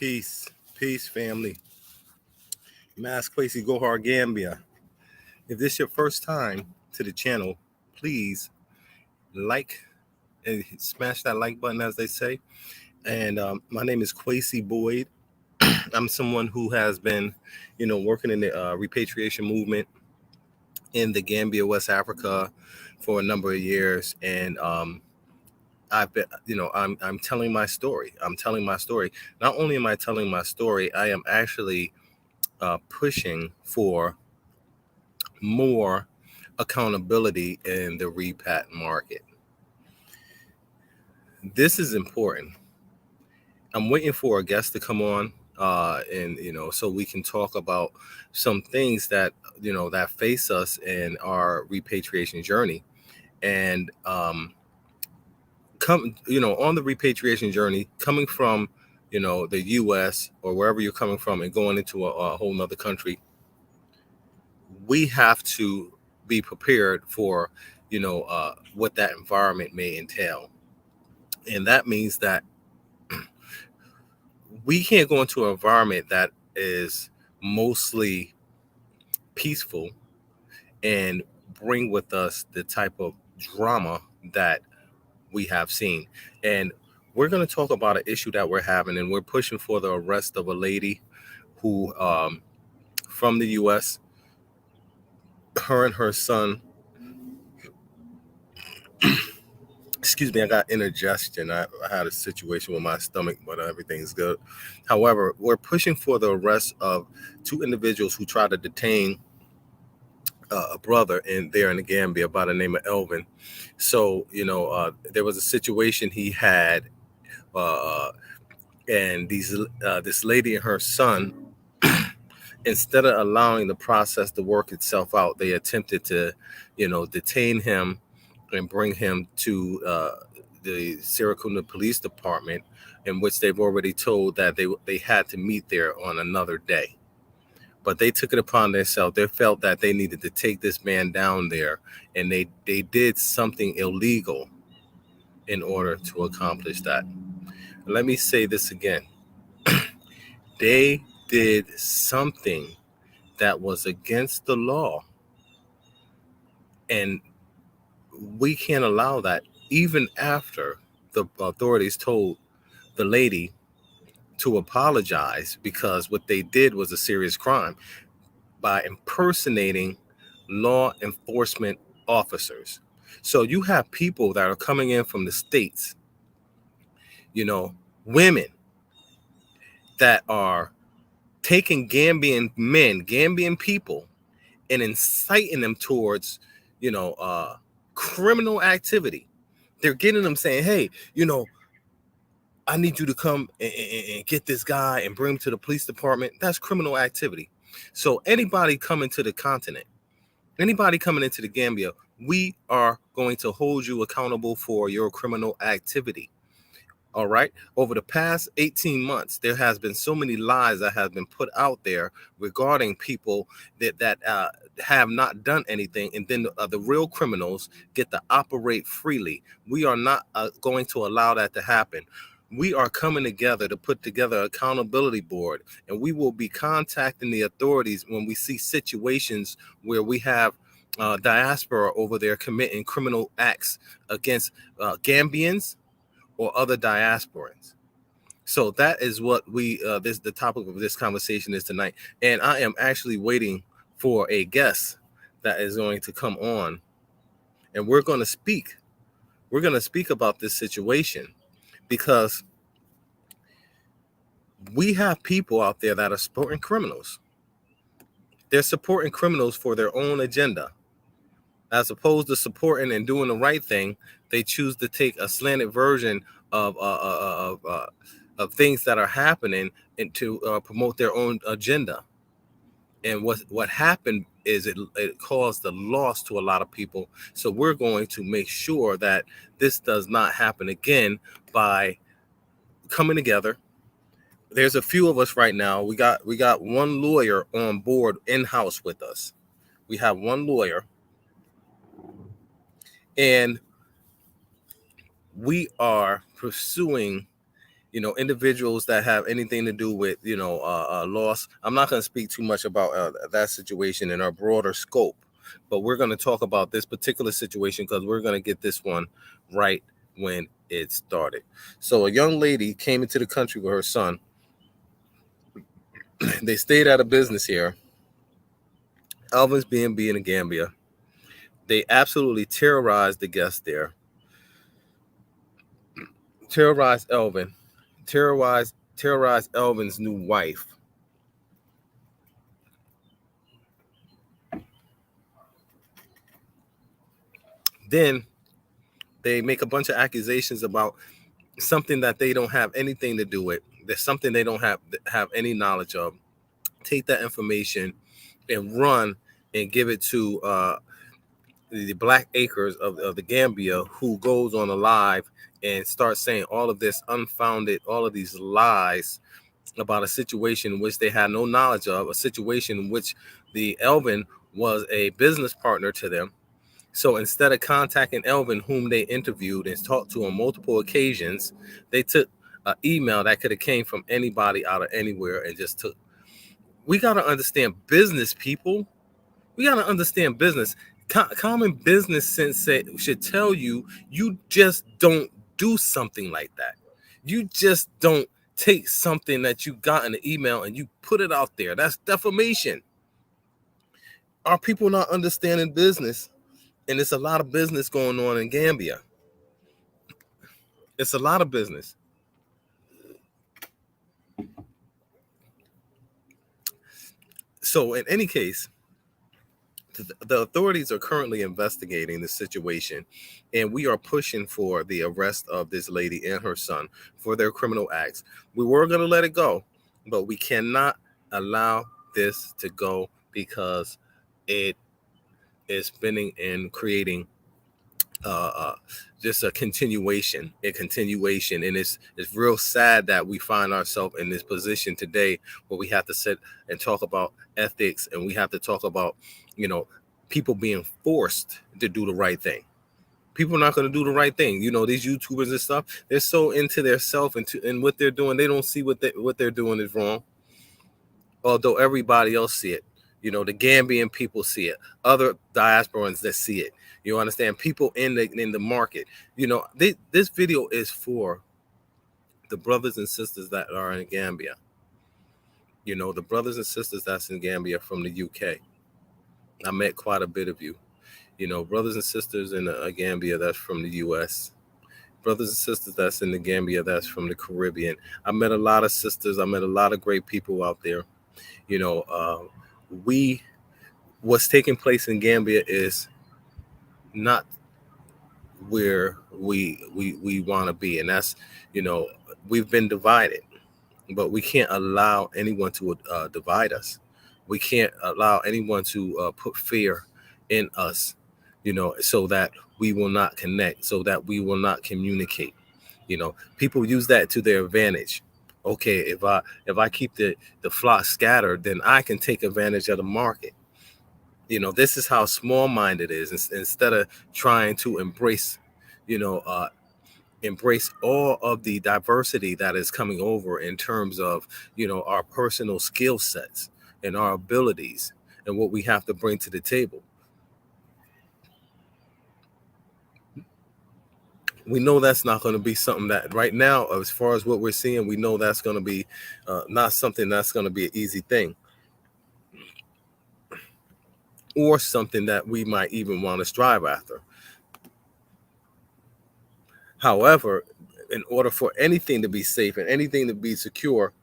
Peace, family. Mass Quasi Gohar Gambia. If this is your first time to the channel, please like and smash that like button, as they say. And my name is Quasi Boyd. I'm someone who has been, working in the repatriation movement in the Gambia, West Africa, for a number of years, and I've been, I'm telling my story. I'm telling my story. Not only am I telling my story, I am actually pushing for more accountability in the repat market. This is important. I'm waiting for a guest to come on, and so we can talk about some things that that face us in our repatriation journey, and come on the repatriation journey, coming from the U.S. or wherever you're coming from and going into a whole nother country. We have to be prepared for, what that environment may entail. And that means that we can't go into an environment that is mostly peaceful and bring with us the type of drama that we have seen. And we're going to talk about an issue that we're having, and we're pushing for the arrest of a lady who, from the U.S., her and her son, excuse me, I got indigestion. I had a situation with my stomach, but everything's good. However, we're pushing for the arrest of two individuals who tried to detain a brother there in the Gambia by the name of Alvin. So, there was a situation he had, and this lady and her son, instead of allowing the process to work itself out, they attempted to, detain him and bring him to the Sirikunda Police Department, in which they've already told that they had to meet there on another day. But they took it upon themselves. They felt that they needed to take this man down there, and they did something illegal in order to accomplish that. Let me say this again. They did something that was against the law, and we can't allow that, even after the authorities told the lady to apologize, because what they did was a serious crime by impersonating law enforcement officers. So you have people that are coming in from the States, women that are taking Gambian men, Gambian people, and inciting them towards, criminal activity. They're getting them saying, hey, I need you to come and get this guy and bring him to the police department. That's criminal activity. So anybody coming to the continent, anybody coming into the Gambia, we are going to hold you accountable for your criminal activity. All right. Over the past 18 months, there has been so many lies that have been put out there regarding people that have not done anything. And then the real criminals get to operate freely. We are not going to allow that to happen. We are coming together to put together an accountability board, and we will be contacting the authorities when we see situations where we have diaspora over there committing criminal acts against Gambians or other diasporans. So that is what the topic of this conversation is tonight. And I am actually waiting for a guest that is going to come on, and we're going to speak. We're going to speak about this situation, because we have people out there that are supporting criminals. They're supporting criminals for their own agenda. As opposed to supporting and doing the right thing, they choose to take a slanted version of things that are happening and to promote their own agenda. And what happened is it caused a loss to a lot of people. So we're going to make sure that this does not happen again by coming together. There's a few of us right now. We got one lawyer on board in-house with us. We have one lawyer. And we are pursuing, individuals that have anything to do with, loss. I'm not going to speak too much about that situation in our broader scope, but we're going to talk about this particular situation because we're going to get this one right when it started. So a young lady came into the country with her son. They stayed at a business here, Alvin's B&B in the Gambia. They absolutely terrorized the guests there, terrorized Alvin, terrorized Alvin's new wife. Then they make a bunch of accusations about something that they don't have anything to do with. There's something they don't have any knowledge of. Take that information and run and give it to the Black Acres of the Gambia, who goes on a live and starts saying all of this unfounded, all of these lies about a situation in which they had no knowledge of, a situation in which the Alvin was a business partner to them. So instead of contacting Alvin, whom they interviewed and talked to on multiple occasions, they took an email that could have came from anybody out of anywhere and just took. We got to understand business, people. We got to understand business. Common business sense should tell you just don't do something like that. You just don't take something that you got in the email and you put it out there. That's defamation. Are people not understanding business? And it's a lot of business going on in Gambia. It's a lot of business. So in any case, the authorities are currently investigating the situation, and we are pushing for the arrest of this lady and her son for their criminal acts. We were going to let it go, but we cannot allow this to go because it is spinning and creating just a continuation, and it's real sad that we find ourselves in this position today where we have to sit and talk about ethics, and we have to talk about, people being forced to do the right thing. People are not going to do the right thing. These YouTubers and stuff, they're so into their self and what they're doing, they don't see what they're doing is wrong, although everybody else see it. The Gambian people see it, other diasporans that see it. You understand? People in the market. This video is for the brothers and sisters that are in Gambia. The brothers and sisters that's in Gambia from the UK. I met quite a bit of you. Brothers and sisters in Gambia that's from the US. Brothers and sisters that's in the Gambia that's from the Caribbean. I met a lot of sisters. I met a lot of great people out there. What's taking place in Gambia is not where we want to be, and that's, we've been divided, but we can't allow anyone to divide us. We can't allow anyone to put fear in us, so that we will not connect, so that we will not communicate. People use that to their advantage. Okay, if I keep the flock scattered, then I can take advantage of the market. This is how small-minded it is. Instead of trying to embrace, embrace all of the diversity that is coming over in terms of, our personal skill sets and our abilities and what we have to bring to the table. We know that's not going to be something that right now, as far as what we're seeing, we know that's going to be not something that's going to be an easy thing, or something that we might even want to strive after. However, in order for anything to be safe and anything to be secure,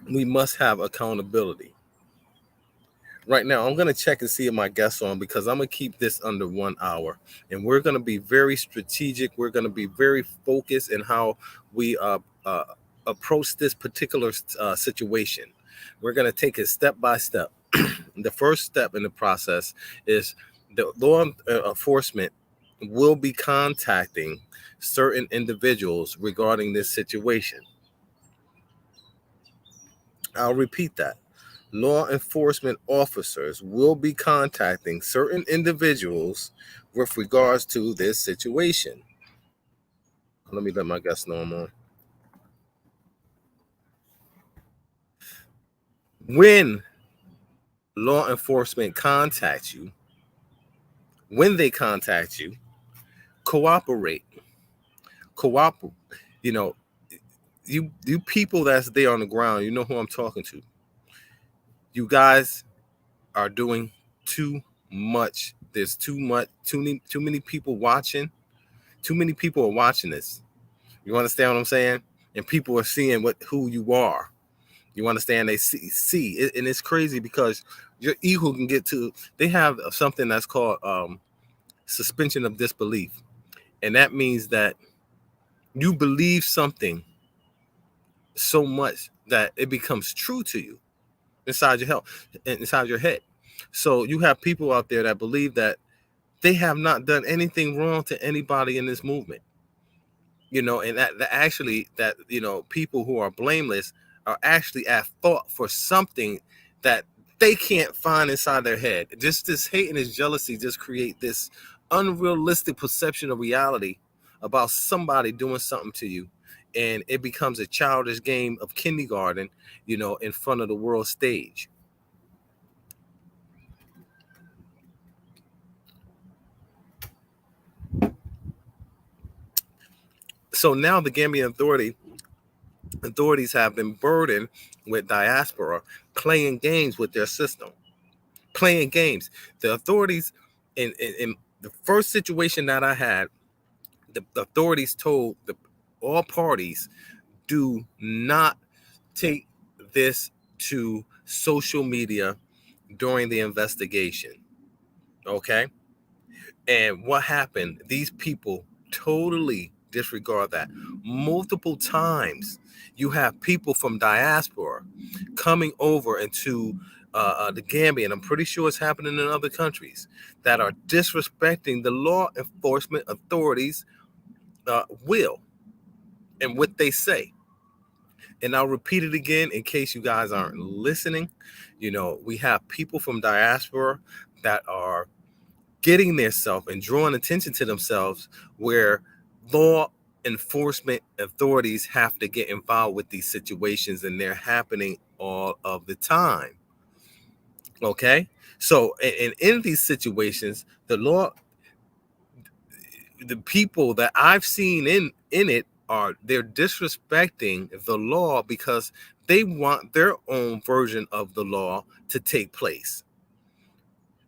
we must have accountability. Right now, I'm going to check and see if my guests on, because I'm going to keep this under 1 hour, and we're going to be very strategic. We're going to be very focused in how we approach this particular situation. We're going to take it step by step. The first step in the process is the law enforcement will be contacting certain individuals regarding this situation. I'll repeat that. Law enforcement officers will be contacting certain individuals with regards to this situation. Let me let my guests know I'm on. When law enforcement contacts you, when they contact you, cooperate. Cooperate. You know, you people that's there on the ground, you know who I'm talking to. You guys are doing too much. There's too many people watching. Too many people are watching this. You understand what I'm saying? And people are seeing who you are. You understand? They see it, and it's crazy because your ego can get to. They have something that's called suspension of disbelief, and that means that you believe something so much that it becomes true to you inside your head. So you have people out there that believe that they have not done anything wrong to anybody in this movement. And that actually that people who are blameless are actually at fault for something that they can't find inside their head. Just this hate and this jealousy just create this unrealistic perception of reality about somebody doing something to you, and it becomes a childish game of kindergarten, in front of the world stage. So now the Gambian authorities have been burdened with diaspora playing games with their system, playing games. The authorities, in the first situation that I had, the authorities told all parties, do not take this to social media during the investigation. Okay. And what happened? These people totally disregard that. Multiple times, you have people from diaspora coming over into the Gambia, and I'm pretty sure it's happening in other countries, that are disrespecting the law enforcement authorities' will and what they say. And I'll repeat it again in case you guys aren't listening. We have people from diaspora that are getting their self and drawing attention to themselves, where law enforcement authorities have to get involved with these situations, and they're happening all of the time. Okay. So in these situations, the people that I've seen in it, they're disrespecting the law because they want their own version of the law to take place.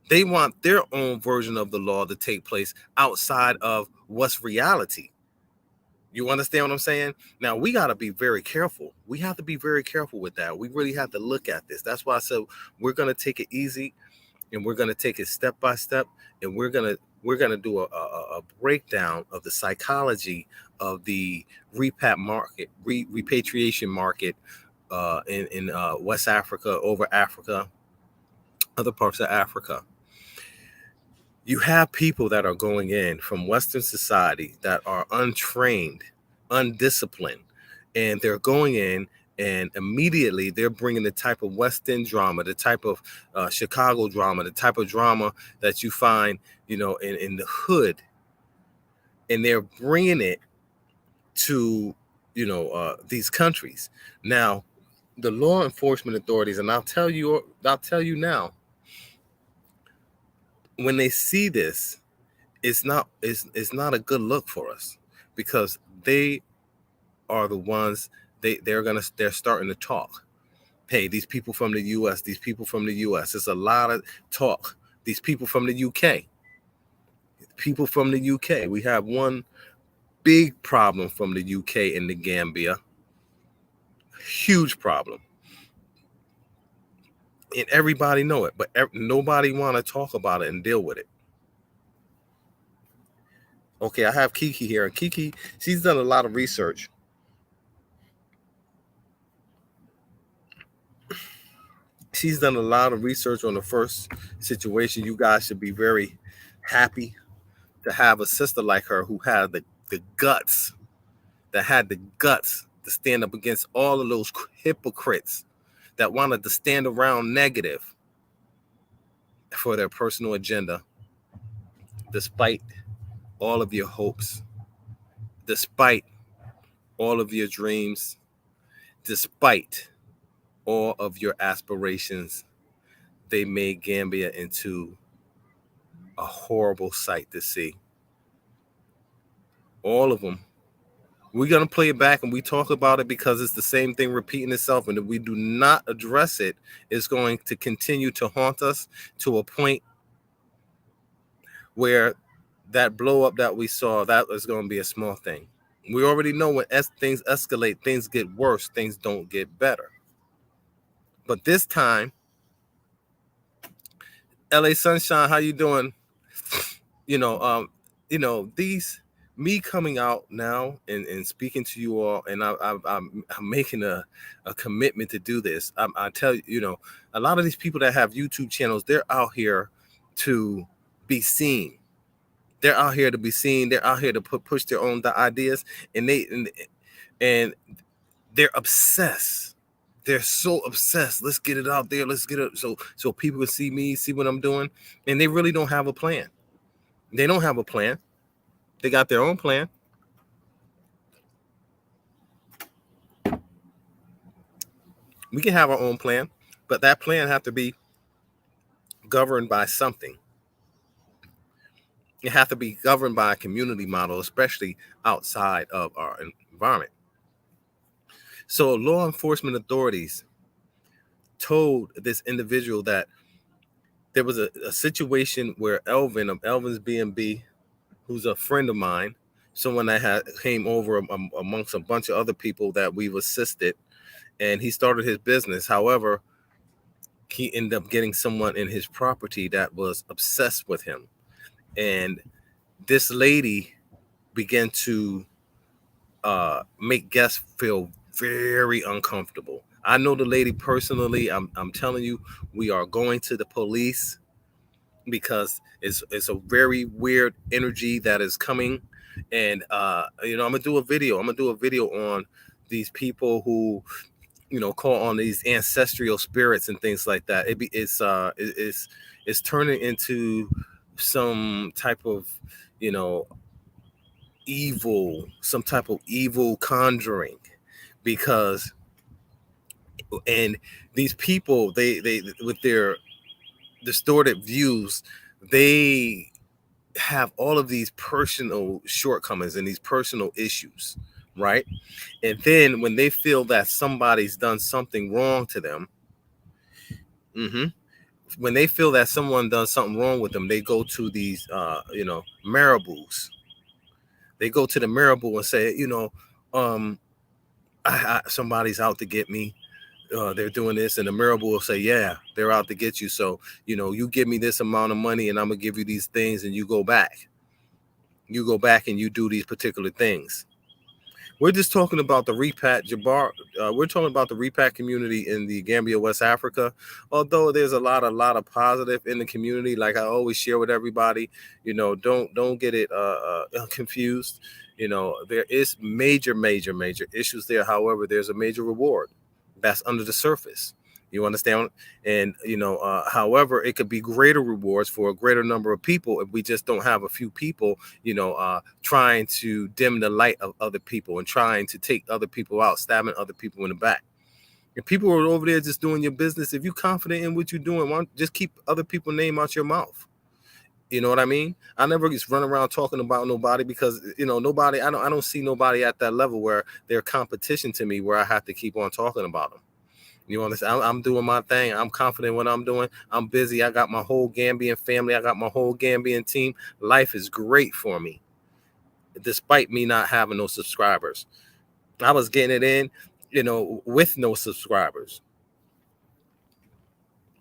They want their own version of the law to take place outside of what's reality. You understand what I'm saying? Now, we got to be very careful. We have to be very careful with that. We really have to look at this. That's why I said we're going to take it easy, and we're going to take it step by step, and we're going to do a breakdown of the psychology of the repatriation market in West Africa, over Africa, other parts of Africa. You have people that are going in from Western society that are untrained, undisciplined, and they're going in, and immediately they're bringing the type of Western drama, the type of Chicago drama, the type of drama that you find, in the hood, and they're bringing it to, these countries. Now, the law enforcement authorities, and I'll tell you now, when they see this, it's not a good look for us, because they are the ones, they're starting to talk. Hey, these people from the US, it's a lot of talk. These people from the UK, we have one big problem from the UK in the Gambia, huge problem, and everybody know it, but nobody want to talk about it and deal with it. Okay, I have Kiki here, and Kiki, she's done a lot of research. She's done a lot of research on the first situation. You guys should be very happy to have a sister like her, who had the guts, that had the guts to stand up against all of those hypocrites that wanted to stand around negative for their personal agenda, despite all of your hopes, despite all of your dreams, despite all of your aspirations, they made Gambia into a horrible sight to see. All of them. We're going to play it back and we talk about it because it's the same thing repeating itself. And if we do not address it, it's going to continue to haunt us to a point where that blow up that we saw, that is going to be a small thing. We already know when things escalate, things get worse, things don't get better. But this time, LA Sunshine, how you doing? These me coming out now and speaking to you all, and I'm making a commitment to do this. I tell you, a lot of these people that have YouTube channels, they're out here to be seen. They're out here to be seen. They're out here to push their own ideas, and they're obsessed. They're so obsessed. Let's get it out there. Let's get it so people can see me, see what I'm doing, and they really don't have a plan. They don't have a plan. They got their own plan. We can have our own plan, but that plan have to be governed by something. It has to be governed by a community model, especially outside of our environment. So law enforcement authorities told this individual that there was a situation where Alvin of Alvin's B&B, who's a friend of mine, someone that came over amongst a bunch of other people that we've assisted, and he started his business. However, he ended up getting someone in his property that was obsessed with him. And this lady began to make guests feel very uncomfortable. I know the lady personally. I'm telling you, we are going to the police because it's a very weird energy that is coming. And I'm gonna do a video. I'm gonna do a video on these people who call on these ancestral spirits and things like that. It's turning into some type of evil, some type of evil conjuring, because and these people, they with their distorted views, they have all of these personal shortcomings and these personal issues, right? And then when they feel that somebody's done something wrong to them, when they feel that someone does something wrong with them, they go to these marabouts. They go to the marabout and say, somebody's out to get me. They're doing this, and the marabout will say, yeah, they're out to get you. So, you give me this amount of money and I'm going to give you these things, and you go back. You go back and you do these particular things. We're just talking about the we're talking about the Repat community in the Gambia, West Africa. Although there's a lot of positive in the community, like I always share with everybody, don't get it confused. There is major issues there. However, there's a major reward that's under the surface. You understand? And, however, it could be greater rewards for a greater number of people if we just don't have a few people, trying to dim the light of other people and trying to take other people out, stabbing other people in the back. If people are over there just doing your business, if you're confident in what you're doing, just keep other people's name out your mouth. You know what I mean? I never just run around talking about nobody because, nobody, I don't see nobody at that level where they're competition to me where I have to keep on talking about them. You understand? I'm doing my thing. I'm confident in what I'm doing. I'm busy. I got my whole Gambian family. I got my whole Gambian team. Life is great for me, despite me not having no subscribers. I was getting it in, with no subscribers.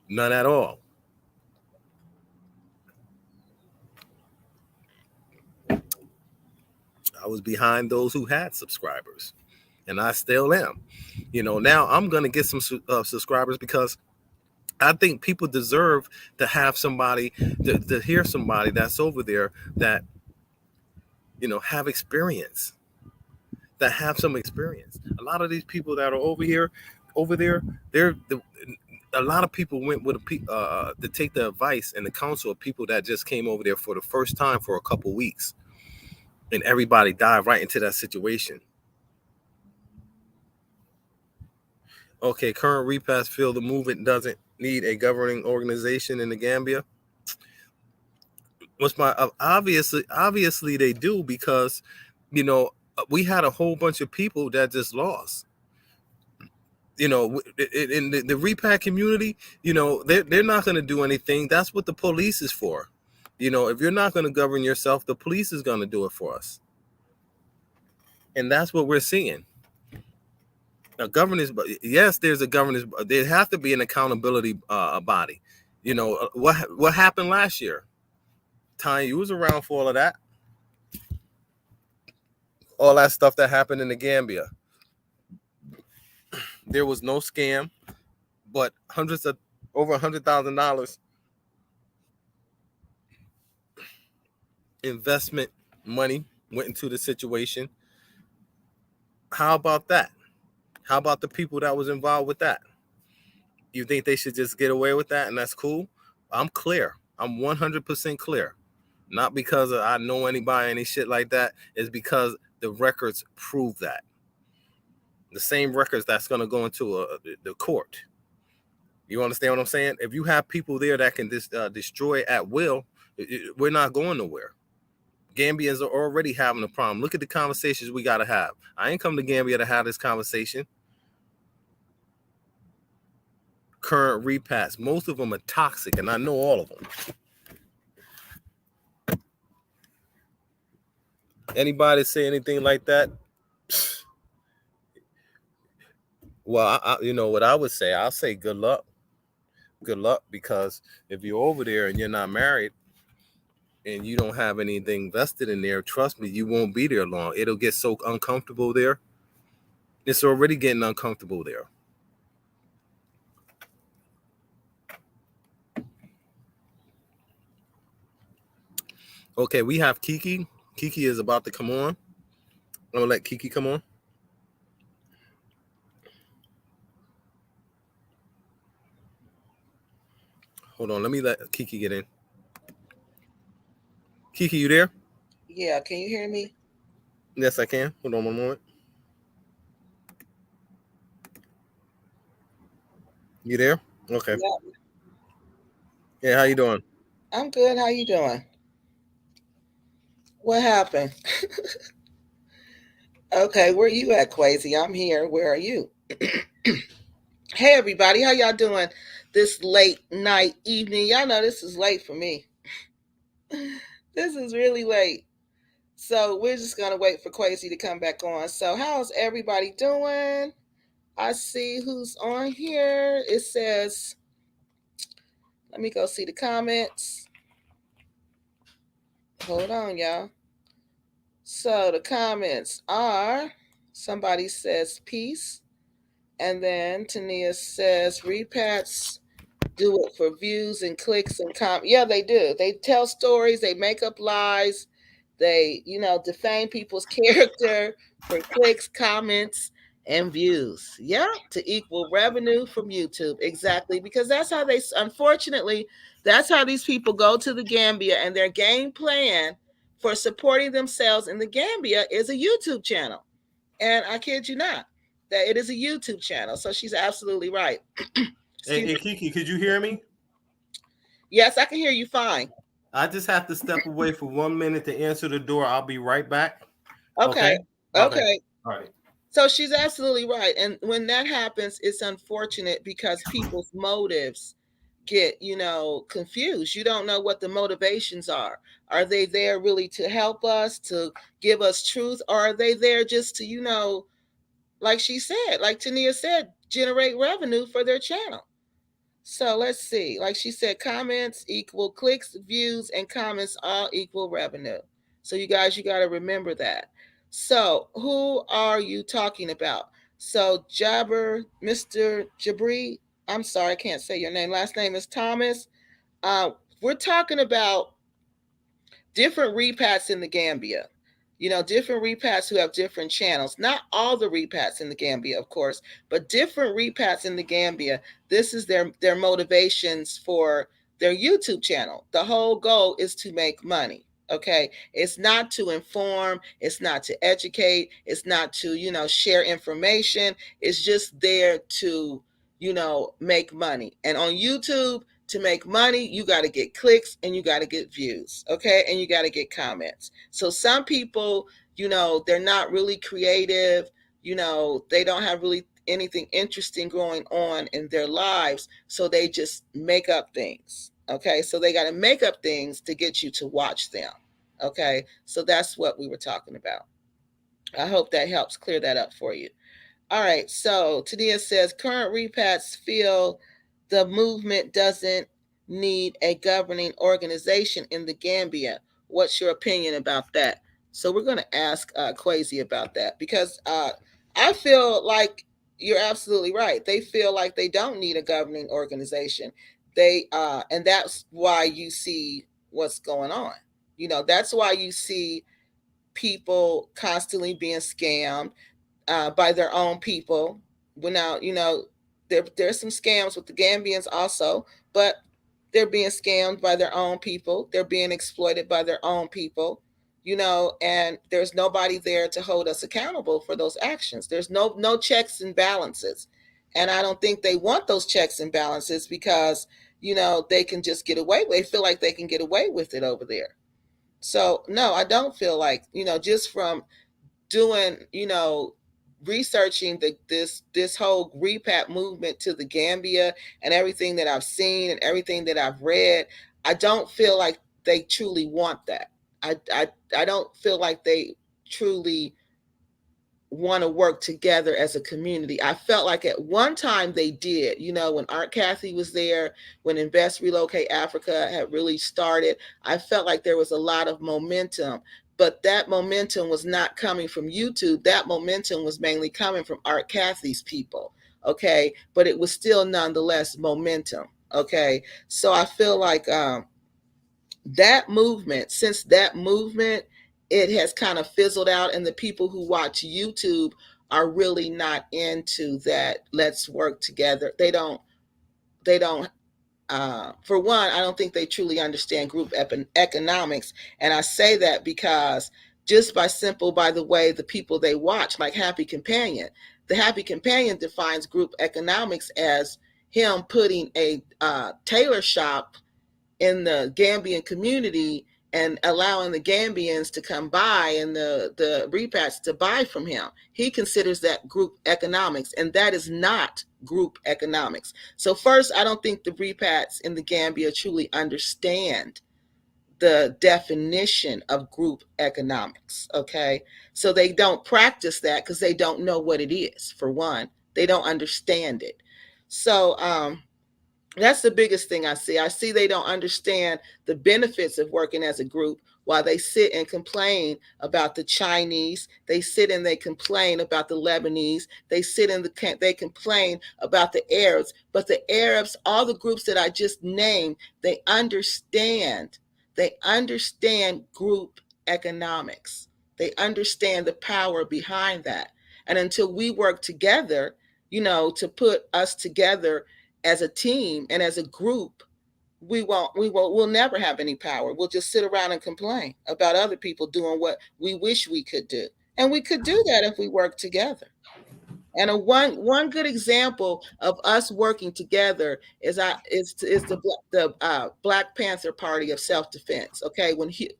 None at all. I was behind those who had subscribers, and I still am. Now I'm going to get some subscribers because I think people deserve to have somebody, to hear somebody that's over there that, have experience, that have some experience. A lot of these people that are over there, a lot of people went with to take the advice and the counsel of people that just came over there for the first time for a couple weeks. and everybody dive right into that situation. Okay, current repasts feel the movement doesn't need a governing organization in the Gambia. What's my obviously they do, because you know we had a whole bunch of people that just lost. You know, in the repat community, you know, they're not going to do anything. That's what the police is for. You know, if you're not going to govern yourself, the police is going to do it for us, and that's what we're seeing. A governance, yes, there's a governance. There has to be an accountability body. You know what happened last year? Ty, you was around for all that stuff that happened in the Gambia. There was no scam, but over $100,000 investment money went into the situation. How about that? How about the people that was involved with that? You think they should just get away with that and that's cool? I'm clear. I'm 100% clear. Not because I know anybody, any shit like that. It's because the records prove that. The same records that's going to go into the court. You understand what I'm saying? If you have people there that can destroy at will, we're not going nowhere. Gambians are already having a problem. Look at the conversations we got to have. I ain't come to Gambia to have this conversation. Current repats, most of them are toxic, and I know all of them. Anybody say anything like that? Well, you know what I would say? I'll say good luck. Good luck, because if you're over there and you're not married and you don't have anything vested in there, trust me, you won't be there long. It'll get so uncomfortable there. It's already getting uncomfortable there. Okay, we have Kiki. Kiki is about to come on. I'm gonna let Kiki come on. Hold on, let me let Kiki get in. Kiki, you there? Yeah, can you hear me? Yes, I can. Hold on one moment. You there? Okay. Yeah, Yeah, how you doing? I'm good. How you doing? What happened? Okay, where you at, Quasi? I'm here. Where are you? Hey, everybody. How y'all doing this late night evening? Y'all know this is late for me. This is really late. So we're just going to wait for Quasi to come back on. So how's everybody doing? I see who's on here. It says, let me go see the comments. Hold on, y'all. So the comments are, somebody says peace. And then Tania says repats do it for views and clicks and yeah, they do. They tell stories, they make up lies, they, defame people's character for clicks, comments, and views. Yeah, to equal revenue from YouTube. Exactly. Because that's how they, unfortunately, that's how these people go to the Gambia, and their game plan for supporting themselves in the Gambia is a YouTube channel. And I kid you not, that it is a YouTube channel. So she's absolutely right. Hey, Kiki, could you hear me? Yes, I can hear you fine. I just have to step away for 1 minute to answer the door. I'll be right back. Okay. Okay. All right. So she's absolutely right. And when that happens, it's unfortunate because people's motives get, confused. You don't know what the motivations are. Are they there really to help us, to give us truth? Or are they there just to, like she said, like Tania said, generate revenue for their channel? So let's see. Like she said, comments equal clicks, views, and comments all equal revenue. So you guys, you got to remember that. So who are you talking about? So Mr. Jabri, I'm sorry, I can't say your name. Last name is Thomas. We're talking about different repats in the Gambia. Different repats who have different channels. Not all the repats in the Gambia, of course, but different repats in the Gambia. This is their motivations for their YouTube channel. The whole goal is to make money. Okay, it's not to inform, it's not to educate, it's not to, share information. It's just there to, make money. And on YouTube, to make money, you got to get clicks and you got to get views, okay? And you got to get comments. So some people, they're not really creative, they don't have really anything interesting going on in their lives, so they just make up things. Okay, so they got to make up things to get you to watch them. Okay, so that's what we were talking about. I hope that helps clear that up for you. All right, so Tadia says current repats feel the movement doesn't need a governing organization in the Gambia. What's your opinion about that? So we're going to ask Quasi about that, because I feel like you're absolutely right. They feel like they don't need a governing organization. And that's why you see what's going on. That's why you see people constantly being scammed by their own people. Well, now, there's some scams with the Gambians also, but they're being scammed by their own people. They're being exploited by their own people, and there's nobody there to hold us accountable for those actions. There's no checks and balances. And I don't think they want those checks and balances because, they can just get away. They feel like they can get away with it over there. So no, I don't feel like, just from doing, researching this whole repat movement to the Gambia, and everything that I've seen and everything that I've read, I don't feel like they truly want that. I don't feel like they truly want to work together as a community. I felt like at one time they did, when Art Kathy was there, when Invest Relocate Africa had really started, I felt like there was a lot of momentum. But that momentum was not coming from YouTube. That momentum was mainly coming from Art Kathy's people. Okay. But it was still nonetheless momentum. Okay. So I feel like that movement, since that movement, it has kind of fizzled out, and the people who watch YouTube are really not into that. Let's work together. They don't for one, I don't think they truly understand group economics. And I say that because just by the way, the people they watch, like Happy Companion, the Happy Companion defines group economics as him putting a tailor shop in the Gambian community and allowing the Gambians to come by and the repats to buy from him. He considers that group economics, and that is not group economics. So first, I don't think the repats in the Gambia truly understand the definition of group economics. Okay, so they don't practice that because they don't know what it is. For one, they don't understand it. So that's the biggest thing I see. I see they don't understand the benefits of working as a group, while they sit and complain about the Chinese. They sit and they complain about the Lebanese. They sit and they complain about the Arabs. But the Arabs, all the groups that I just named, they understand. They understand group economics. They understand the power behind that. And until we work together, to put us together as a team and as a group, we'll never have any power. We'll just sit around and complain about other people doing what we wish we could do. And we could do that if we work together. And one good example of us working together is the Black Panther Party of Self Defense. Okay,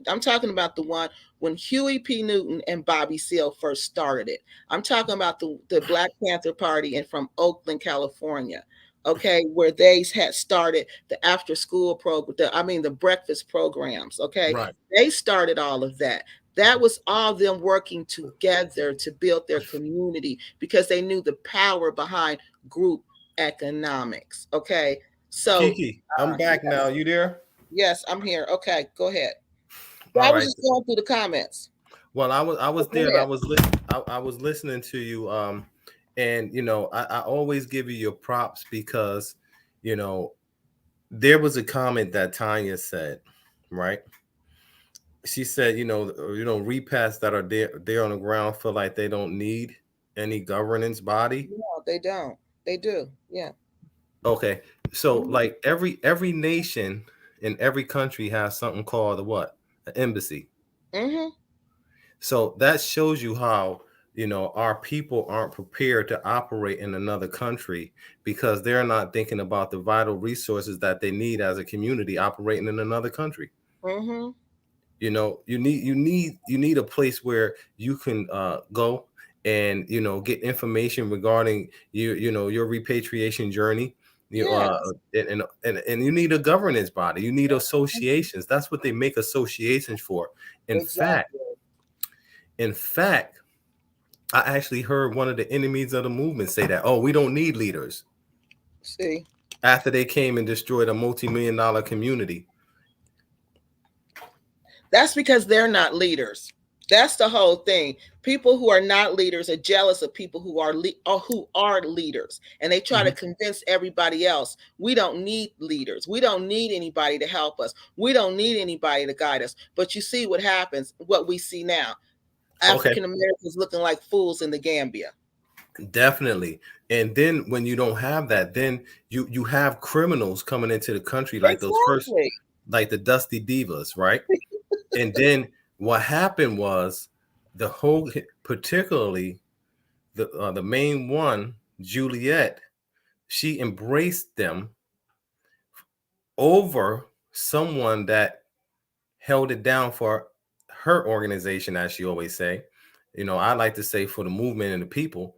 I'm talking about the one when Huey P. Newton and Bobby Seale first started it. I'm talking about the Black Panther Party and from Oakland, California. Okay, where they had started the after school program, the breakfast programs. Okay, Right. they started all of that. That was all them working together to build their community because they knew the power behind group economics. Okay. So, Kiki, I'm back yes, now. You there? yes, I'm here. Okay, go ahead. All I was right. just going through the comments. Well, I was Go there, and ahead. I was listening to you. And I always give you your props because, you know, there was a comment that Tanya said, right? She said, repasts that are there on the ground feel like they don't need any governance body. No, they don't. They do. Yeah. Okay. So Mhm. like every nation in every country has something called a what? an embassy. Mm-hmm. So that shows you how, our people aren't prepared to operate in another country because they're not thinking about the vital resources that they need as a community operating in another country. Mm-hmm. You need a place where you can go and get information regarding your repatriation journey. you uh Yes. and you need a governance body. You need associations. That's what they make associations for. in fact Exactly. in fact I actually heard one of the enemies of the movement say that, oh, we don't need leaders, See, after they came and destroyed a multi-million-dollar community. that's because they're not leaders. That's the whole thing. People who are not leaders are jealous of people who are leaders, and they try to Mhm. convince everybody else we don't need leaders. We don't need anybody to help us. We don't need anybody to guide us. But you see what happens. What we see now: Okay. African Americans looking like fools in the Gambia. Definitely. And then when you don't have that, then you have criminals coming into the country, like those first, Exactly. like the Dusty Divas, right? And then what happened was the whole, particularly the main one, Juliet, she embraced them over someone that held it down for her organization, as she always say. I like to say for the movement and the people.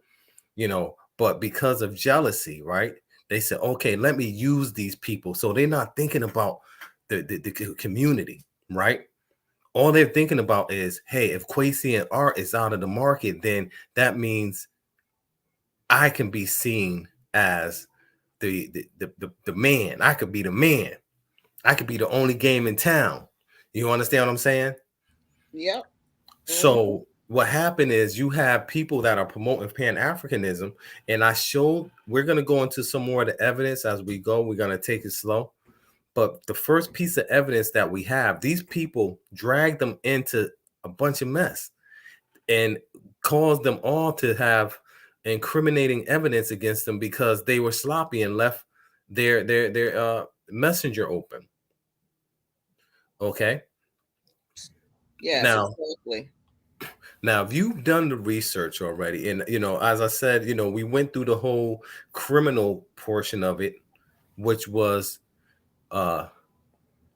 But because of jealousy, right? They said, okay, let me use these people. So they're not thinking about the community, right? All they're thinking about is, hey, if Kwesi and Art is out of the market, then that means I can be seen as the man. I could be the man. I could be the only game in town. You understand what I'm saying? Yep. Mm-hmm. So what happened is you have people that are promoting Pan-Africanism, and we're going to go into some more of the evidence as we go. We're going to take it slow. But the first piece of evidence that we have, these people dragged them into a bunch of mess and caused them all to have incriminating evidence against them because they were sloppy and left their messenger open. Okay. Yes, Now, exactly. Now, if you've done the research already, and as I said, we went through the whole criminal portion of it, which was uh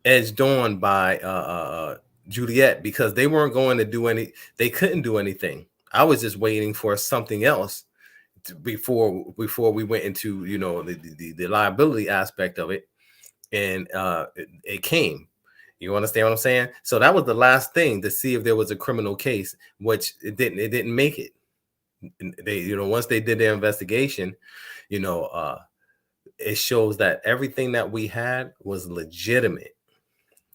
edged on by Juliet, because they weren't going to they couldn't do anything. I was just waiting for something else before we went into the liability aspect of it, and it came. You understand what I'm saying? So that was the last thing to see if there was a criminal case, which it didn't make it. They once they did their investigation, you know uh it shows that everything that we had was legitimate,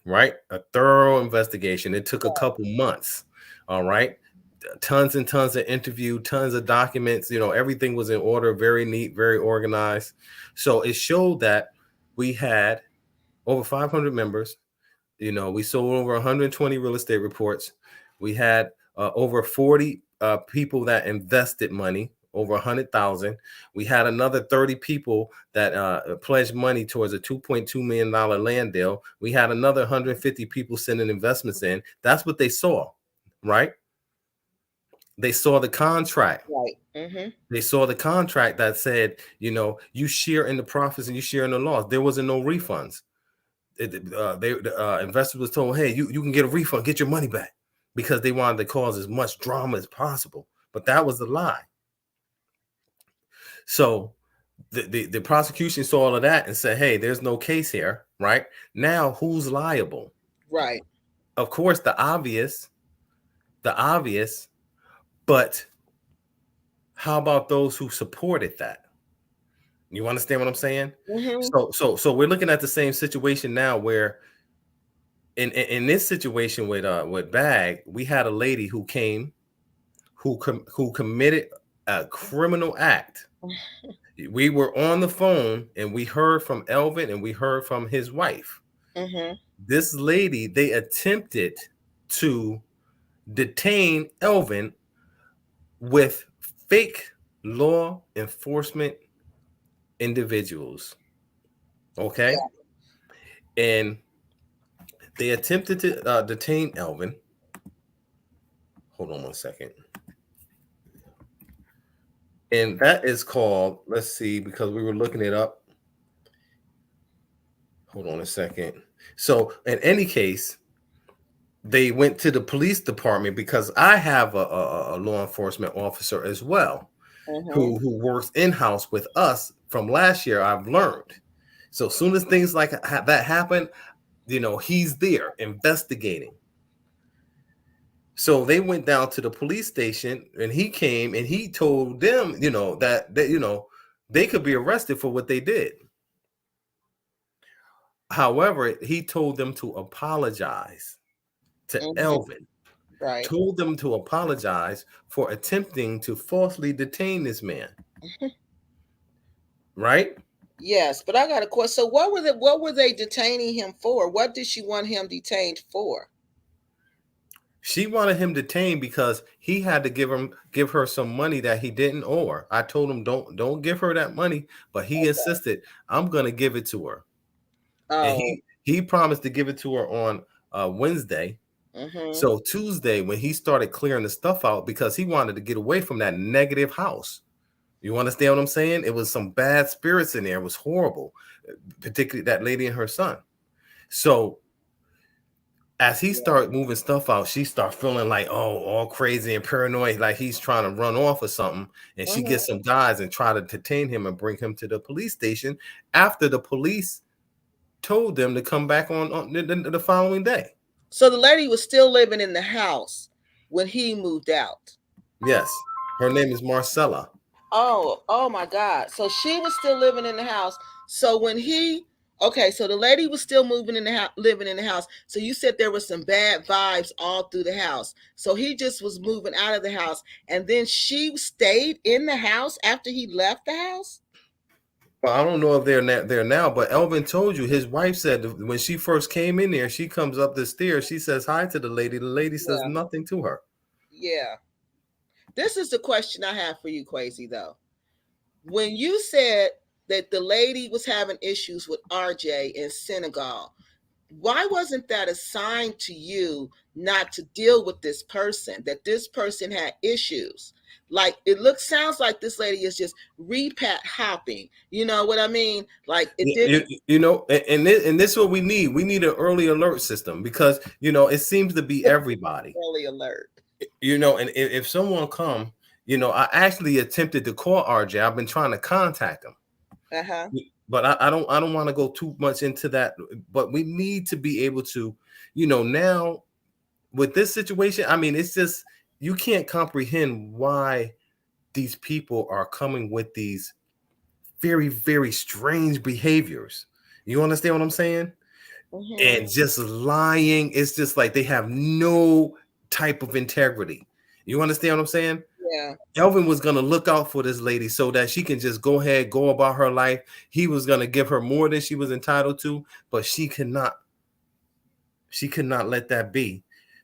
right? A thorough investigation. It took a couple months. All right. Tons and tons of interview, tons of documents. Everything was in order, very neat, very organized. So it showed that we had over 500 members. We sold over 120 real estate reports. We had over 40 people that invested money, over 100,000. We had another 30 people that pledged money towards a $2.2 million land deal. We had another 150 people sending investments in. That's what they saw, right? They saw the contract. Right. Mm-hmm. They saw the contract that said, you share in the profits and you share in the loss. There wasn't no refunds. The investors was told, hey, you can get a refund, get your money back, because they wanted to cause as much drama as possible. But that was the lie. So the prosecution saw all of that and said, hey, there's no case here, right? Now who's liable? Right. Of course, the obvious, but how about those who supported that? You understand what I'm saying? Mm-hmm. So we're looking at the same situation now, where in this situation with Bag, we had a lady who came, who committed a criminal act. We were on the phone and we heard from Alvin and we heard from his wife. Mm-hmm. This lady, they attempted to detain Alvin with fake law enforcement individuals. Okay. Yeah. And They attempted to detain Alvin. Hold on one second. And that is called, let's see, because we were looking it up. Hold on a second. So, in any case, they went to the police department because I have a law enforcement officer as well Mm-hmm. who works in house with us from last year. I've learned. So, as soon as things like that happen, he's there investigating. So they went down to the police station and he came and he told them, that they could be arrested for what they did. However, he told them to apologize to Mm-hmm. Alvin, Right. told them to apologize for attempting to falsely detain this man. Right? Yes, but I got a question. So what were they detaining him for? What did she want him detained for? She wanted him detained because he had to give her some money that he didn't owe her. I told him don't give her that money, but he insisted I'm gonna give it to her. And Oh. he promised to give it to her on Wednesday. Mm-hmm. So Tuesday, when he started clearing the stuff out, because he wanted to get away from that negative house. You understand what I'm saying? It was some bad spirits in there. It was horrible, particularly that lady and her son. So as he started moving stuff out, she started feeling like, oh, all crazy and paranoid, like he's trying to run off or something. And she Mm-hmm. gets some guys and try to detain him and bring him to the police station after the police told them to come back on the following day. So the lady was still living in the house when he moved out. Yes. Her name is Marcella. Oh my God. So she was still living in the house. So when he, okay, so the lady was still moving in the house, living in the house. So you said there was some bad vibes all through the house. So he just was moving out of the house, and then she stayed in the house after he left the house. Well, I don't know if they're there now, but Elvin told you his wife said when she first came in there, she comes up the stairs, she says hi to the lady. The lady says Yeah, nothing to her. yeah. This is the question I have for you, Crazy though. When you said that the lady was having issues with RJ in Senegal, why wasn't that a sign to you not to deal with this person, that this person had issues? Like sounds like this lady is just repat hopping, you know what I mean? Like it didn't. And this is what we need. We need an early alert system because it seems to be everybody. Early alert. And if someone come, I actually attempted to call RJ. I've been trying to contact him. Uh-huh. But I don't want to go too much into that. But we need to be able to, now with this situation, I mean, it's just you can't comprehend why these people are coming with these very, very strange behaviors. You understand what I'm saying? Mm-hmm. And just lying. It's just like they have no type of integrity. You understand what I'm saying? Yeah. Alvin was going to look out for this lady so that she can just go ahead, go about her life. He was going to give her more than she was entitled to, but she could not let that be.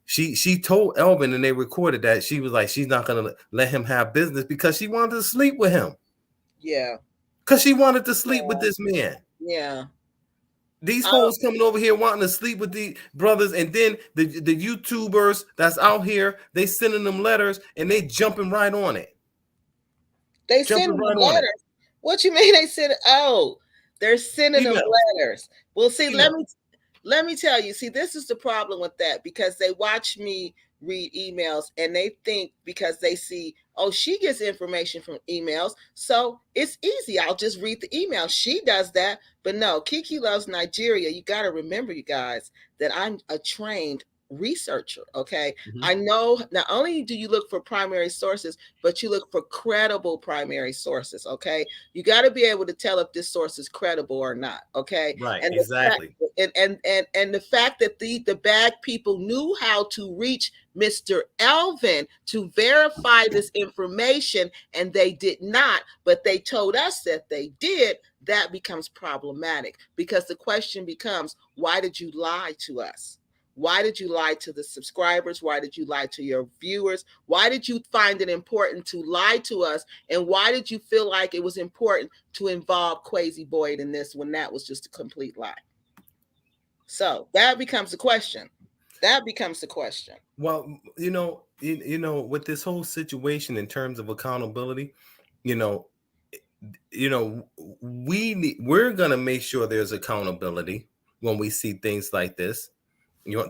She told Alvin, and they recorded that, she was like, she's not going to let him have business because she wanted to sleep with him. Yeah. Because she wanted to sleep with this man. Yeah. These hoes coming over here wanting to sleep with the brothers, and then the YouTubers that's out here, they sending them letters and they jumping right on it. They Jumping sending them right on it. letters. What you mean they send? Oh, they're sending them Emails. letters. Well, see, Emails. let me tell you. See, this is the problem with that, because they watch me read emails and they think, because they see, oh, she gets information from emails, so it's easy, I'll just read the email. She does that. But no, Kiki loves Nigeria. You got to remember, you guys, that I'm a trained researcher. Okay. Mm-hmm. I know not only do you look for primary sources, but you look for credible primary sources. Okay. You got to be able to tell if this source is credible or not. Okay. Right. And Exactly. the fact that the bad people knew how to reach Mr. Alvin to verify this information, and they did not, but they told us that they did, that becomes problematic, because the question becomes, why did you lie to us? Why did you lie to the subscribers? Why did you lie to your viewers? Why did you find it important to lie to us? And why did you feel like it was important to involve Crazy Boyd in this when that was just a complete lie? So that becomes the question. That becomes the question. Well, with this whole situation in terms of accountability, you know, you know, we're gonna make sure there's accountability when we see things like this,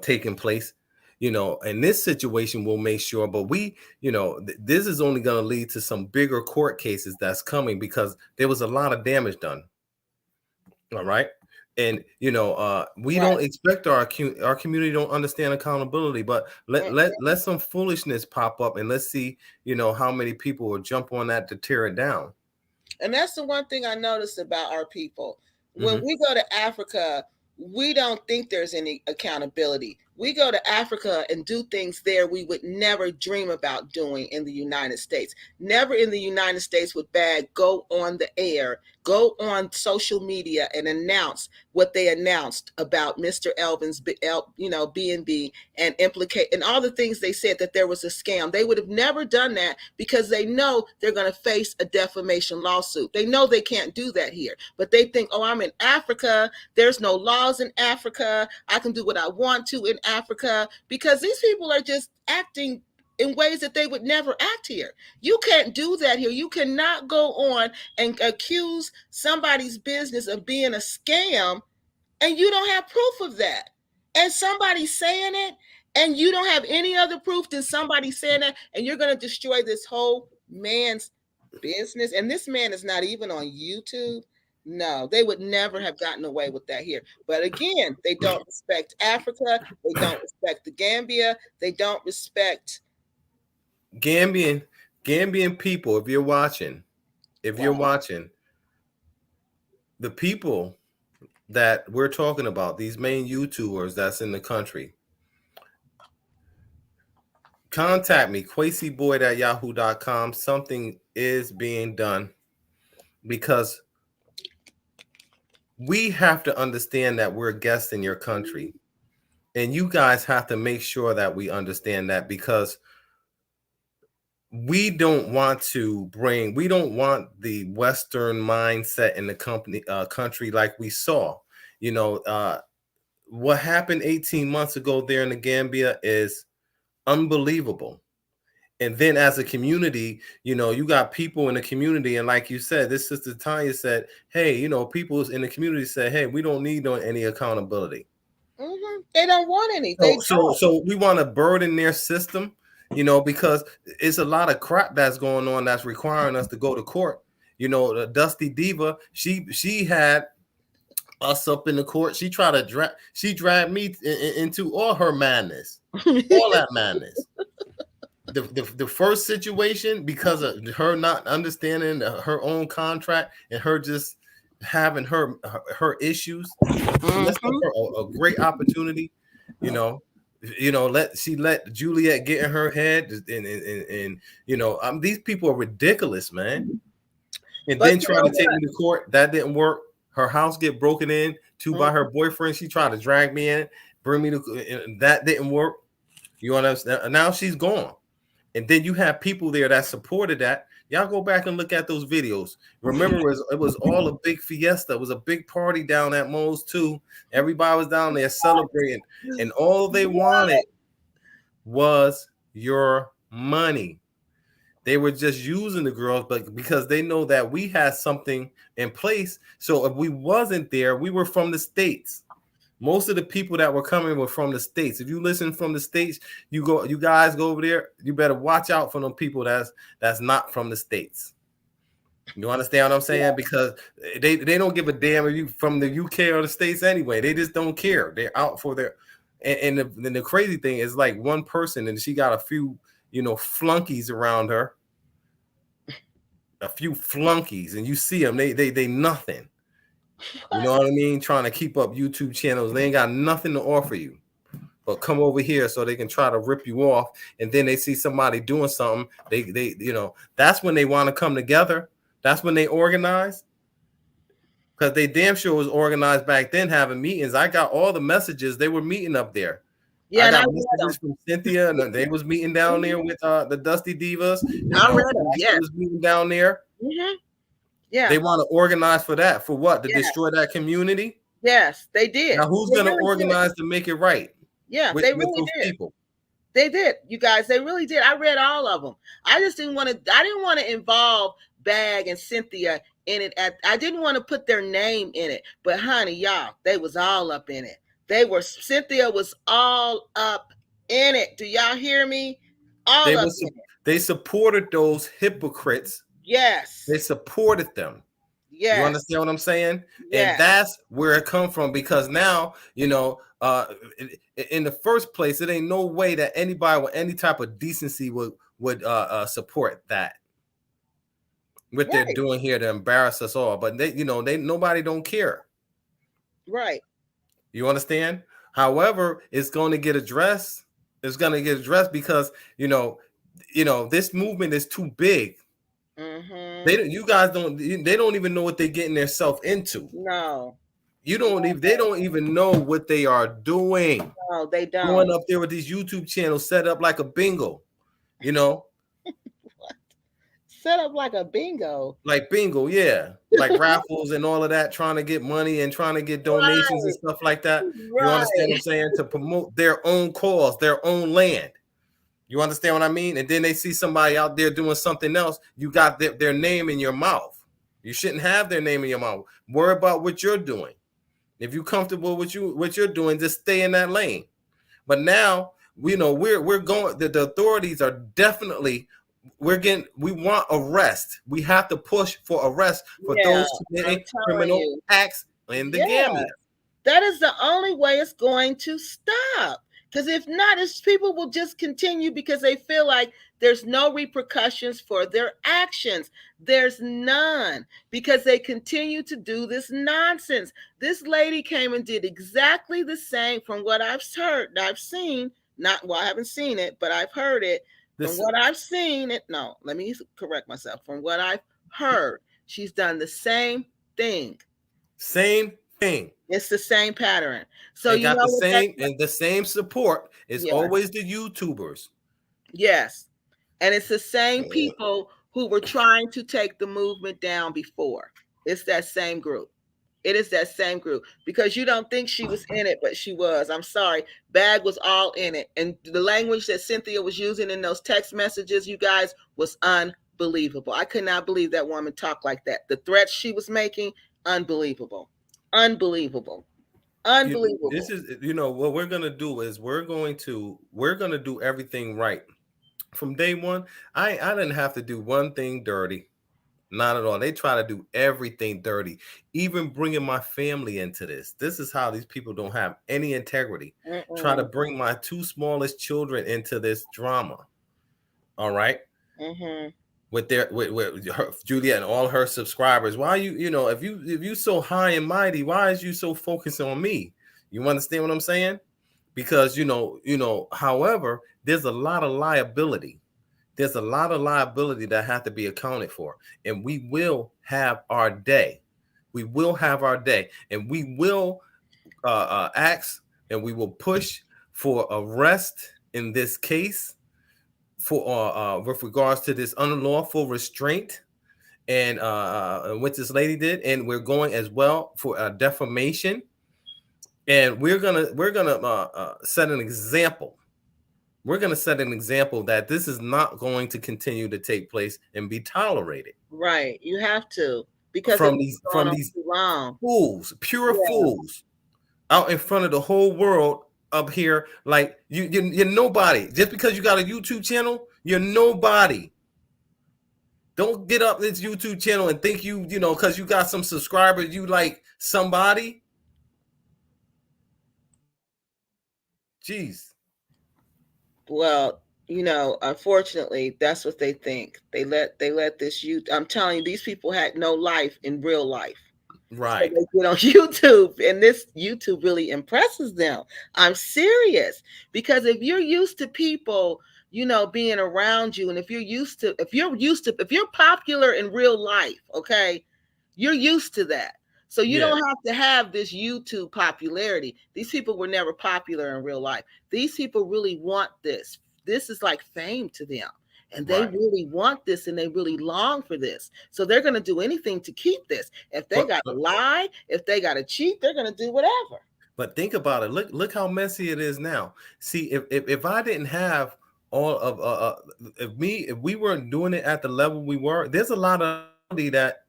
taking place. In this situation, we'll make sure, but this is only going to lead to some bigger court cases that's coming because there was a lot of damage done. All right. And we Right. don't expect our community don't understand accountability, but let some foolishness pop up and let's see, how many people will jump on that to tear it down. And that's the one thing I noticed about our people. When Mm-hmm. we go to Africa, we don't think there's any accountability. We go to Africa and do things there we would never dream about doing in the United States. Never in the United States would BAG go on the air, go on social media and announce what they announced about Mr. Alvin's, B&B and implicate and all the things they said that there was a scam. They would have never done that because they know they're going to face a defamation lawsuit. They know they can't do that here, but they think, oh, I'm in Africa. There's no laws in Africa. I can do what I want to in Africa, because these people are just acting in ways that they would never act here. You can't do that here. You cannot go on and accuse somebody's business of being a scam and you don't have proof of that. And somebody's saying it and you don't have any other proof than somebody saying it, and you're going to destroy this whole man's business. And this man is not even on YouTube. No, they would never have gotten away with that here. But again, they don't respect Africa. They don't respect the Gambia. They don't respect Gambian people. If you're watching, the people that we're talking about, these main YouTubers that's in the country, contact me, quasyboyd@yahoo.com. Something is being done because we have to understand that we're guests in your country. And you guys have to make sure that we understand that, because we don't want the Western mindset in the country like we saw. What happened 18 months ago there in the Gambia is unbelievable. And then as a community, you got people in the community. And like you said, this sister Tanya said, hey, people in the community said, hey, we don't need any accountability. Mm-hmm. They don't want any. So we want to burden their system, because it's a lot of crap that's going on that's requiring us to go to court. The Dusty Diva, she had us up in the court. She dragged me into all her madness, all that madness. The first situation, because of her not understanding her own contract and her just having her issues, that's a great opportunity. She let Juliet get in her head, and these people are ridiculous, man. And then try to take me to court. That didn't work. Her house get broken into by her boyfriend. She tried to drag me in, bring me to, and that didn't work. You understand? Now she's gone. And then you have people there that supported that. Y'all go back and look at those videos. Remember, it was all a big fiesta. It was a big party down at Mo's too. Everybody was down there celebrating, and all they wanted was your money. They were just using the girls, but because they know that we had something in place. So if we wasn't there, we were from the States. Most of the people that were coming were from the States. If you listen from the States, you guys go over there, you better watch out for them people that's not from the States. You understand what I'm saying? Yeah. Because they don't give a damn if you from the UK or the States anyway. They just don't care. They're out for their and the crazy thing is, like, one person and she got a few, flunkies around her. A few flunkies, and you see them, they nothing. You know what I mean? Trying to keep up YouTube channels. They ain't got nothing to offer you, but come over here so they can try to rip you off. And then they see somebody doing something. They that's when they want to come together. That's when they organize. Because they damn sure was organized back then, having meetings. I got all the messages. They were meeting up there. Yeah, I got messages from Cynthia, and they was meeting down there with the Dusty Divas. I read them. Yeah, was meeting down there. Mm-hmm. Yeah, they want to organize for that. For what? To destroy that community? Yes, they did. Now, who's They going to really did. organize to make it right Yeah, they with really those did. people? They did, you guys. They really did. I read all of them. I just didn't want to. I didn't want to involve Bag and Cynthia in it. I didn't want to put their name in it. But honey, y'all, they was all up in it. They were. Cynthia was all up in it. Do y'all hear me? They All up was in it. they supported those hypocrites. They Yes. supported them. You Yes. understand what I'm saying? And Yes. that's where it come from, because now, in the first place, it ain't no way that anybody with any type of decency would support that, what they're Right. doing here to embarrass us all. But they nobody don't care. Right. You understand? However, it's going to get addressed. It's going to get addressed because this movement is too big. Mm-hmm. You guys don't. They don't even know what they're getting themselves into. No. You don't even. They don't even know what they are doing. No, they Going don't. up there with these YouTube channels set up like a bingo. You know, Set up like a bingo. like bingo, yeah, like raffles and all of that, trying to get money and trying to get donations and Right. stuff like that. You understand Right. what I'm saying? To promote their own cause, their own land. You understand what I mean? And then they see somebody out there doing something else. You got their name in your mouth. You shouldn't have their name in your mouth. Worry about what you're doing. If you're comfortable with what you're doing, just stay in that lane. But now we're going. The authorities are definitely. We want arrest. We have to push for arrest for Yeah, those I'm committing telling criminal you. acts in the Yeah. Gambia. That is the only way it's going to stop. Because if not, it's people will just continue because they feel like there's no repercussions for their actions. There's none because they continue to do this nonsense. This lady came and did exactly the same from what I've heard, I've seen. Not well, I haven't seen it, but I've heard it. From This what I've seen it, no, let me correct myself. From what I've heard, she's done the same thing. same thing. It's the same pattern. So And you got know the what that, same and the same support. It's yeah, always the YouTubers. yes. And it's the same people who were trying to take the movement down before. It's that same group. It is that same group because you don't think she was in it, but she was. I'm sorry. Bag was all in it. And the language that Cynthia was using in those text messages, you guys, was unbelievable. I could not believe that woman talked like that. The threats she was making, unbelievable. Unbelievable. This Unbelievable. is what we're gonna do is we're gonna do everything right from day one. I didn't have to do one thing dirty. Not at all. They try to do everything dirty, even bringing my family into this. This is how these people don't have any integrity. Try to Mm-mm. bring my two smallest children into this drama. All right, Mm-hmm. with her, Julia and all her subscribers. Why if you so high and mighty, why is you so focused on me? You understand what I'm saying? Because however, there's a lot of liability. There's a lot of liability that have to be accounted for, and we will have our day. We will have our day, and we will ask, and we will push for arrest in this case for with regards to this unlawful restraint and what this lady did, and we're going as well for defamation, and we're gonna set an example. We're going to set an example that this is not going to continue to take place and be tolerated Right. You have to because it's from been these going from on these too long. fools, pure Yeah. fools, out in front of the whole world up here. Like you're nobody. Just because you got a YouTube channel, you're nobody. Don't get up this YouTube channel and think because you got some subscribers, you like somebody. Jeez. Well, unfortunately, that's what they think. They let this youth. I'm telling you, these people had no life in real life. So Right. they get on YouTube, and this YouTube really impresses them. I'm serious because if you're used to people, being around you, and if you're popular in real life, okay, you're used to that. So you Yeah. don't have to have this YouTube popularity. These people were never popular in real life. These people really want this. This is like fame to them. and they Right. really want this and they really long for this. So they're going to do anything to keep this. If they But, got to but lie, if they got to cheat, they're going to do whatever. but think about it. Look how messy it is now. See, if I didn't have all of if we weren't doing it at the level we were, there's a lot of that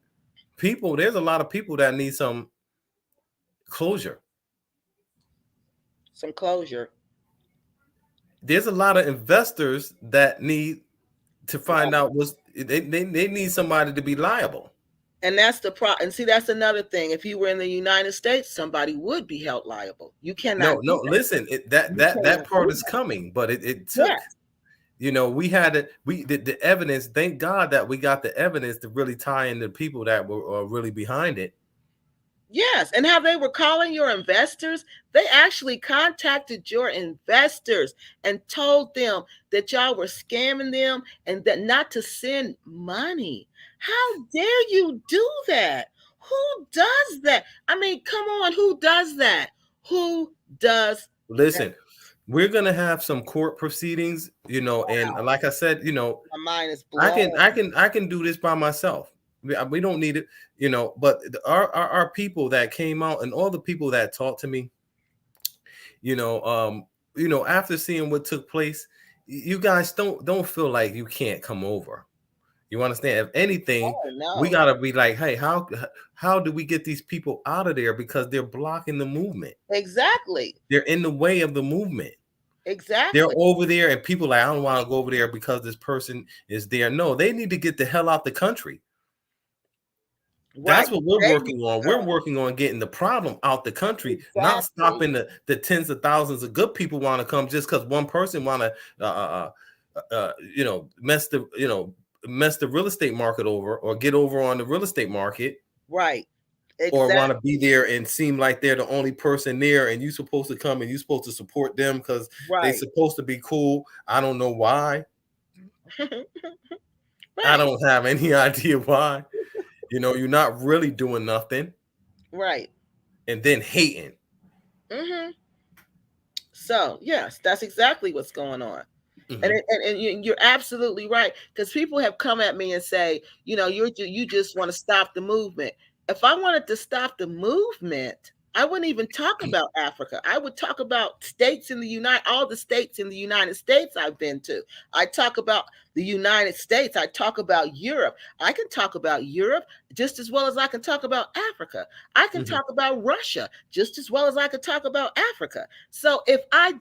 people. There's a lot of people that need some closure. Some closure. There's a lot of investors that need to find Right. out what's they need somebody to be liable. And that's the problem. And see, that's another thing. If you were in the United States, somebody would be held liable. You cannot No, do no, that. listen, You that cannot part do is that. coming, but it took, Yes. we had it, the evidence. Thank God that we got the evidence to really tie in the people that were really behind it. Yes, and how they were calling your investors, they actually contacted your investors and told them that y'all were scamming them and that not to send money. How dare you do that? Who does that? I mean, come on, who does that? Who does that? Listen, we're gonna have some court proceedings, and Wow, like I said, my mind is I blown. can do this by myself. We don't need it, But our people that came out and all the people that talked to me, you know, um, after seeing what took place, you guys don't feel like you can't come over. You understand? If anything, Oh we no. gotta be like, hey, how do we get these people out of there because they're blocking the movement? Exactly. They're in the way of the movement. They're Exactly. over there, and people like, I don't want to go over there because this person is there. No, they need to get the hell out the country. Right. That's what we're There working you on. We're go. working on getting the problem out the country, not Exactly. stopping the tens of thousands of good people want to come just because one person want to, mess the real estate market over or get over on the real estate market Right. or want to Exactly. be there and seem like they're the only person there and you're supposed to come and you're supposed to support them because they're Right. supposed to be cool. I don't know why. I Right. don't have any idea why. You're not really doing nothing Right. and then hating. Hmm. So yes, that's exactly what's going on. And, Hmm. you're absolutely right, because people have come at me and say, you just want to stop the movement. If I wanted to stop the movement, I wouldn't even talk about Africa. I would talk about states in the all the states in the United States I've been to. I talk about the United States. I talk about Europe. I can talk about Europe just as well as I can talk about Africa. I can Hmm. talk about Russia just as well as I could talk about Africa. So if I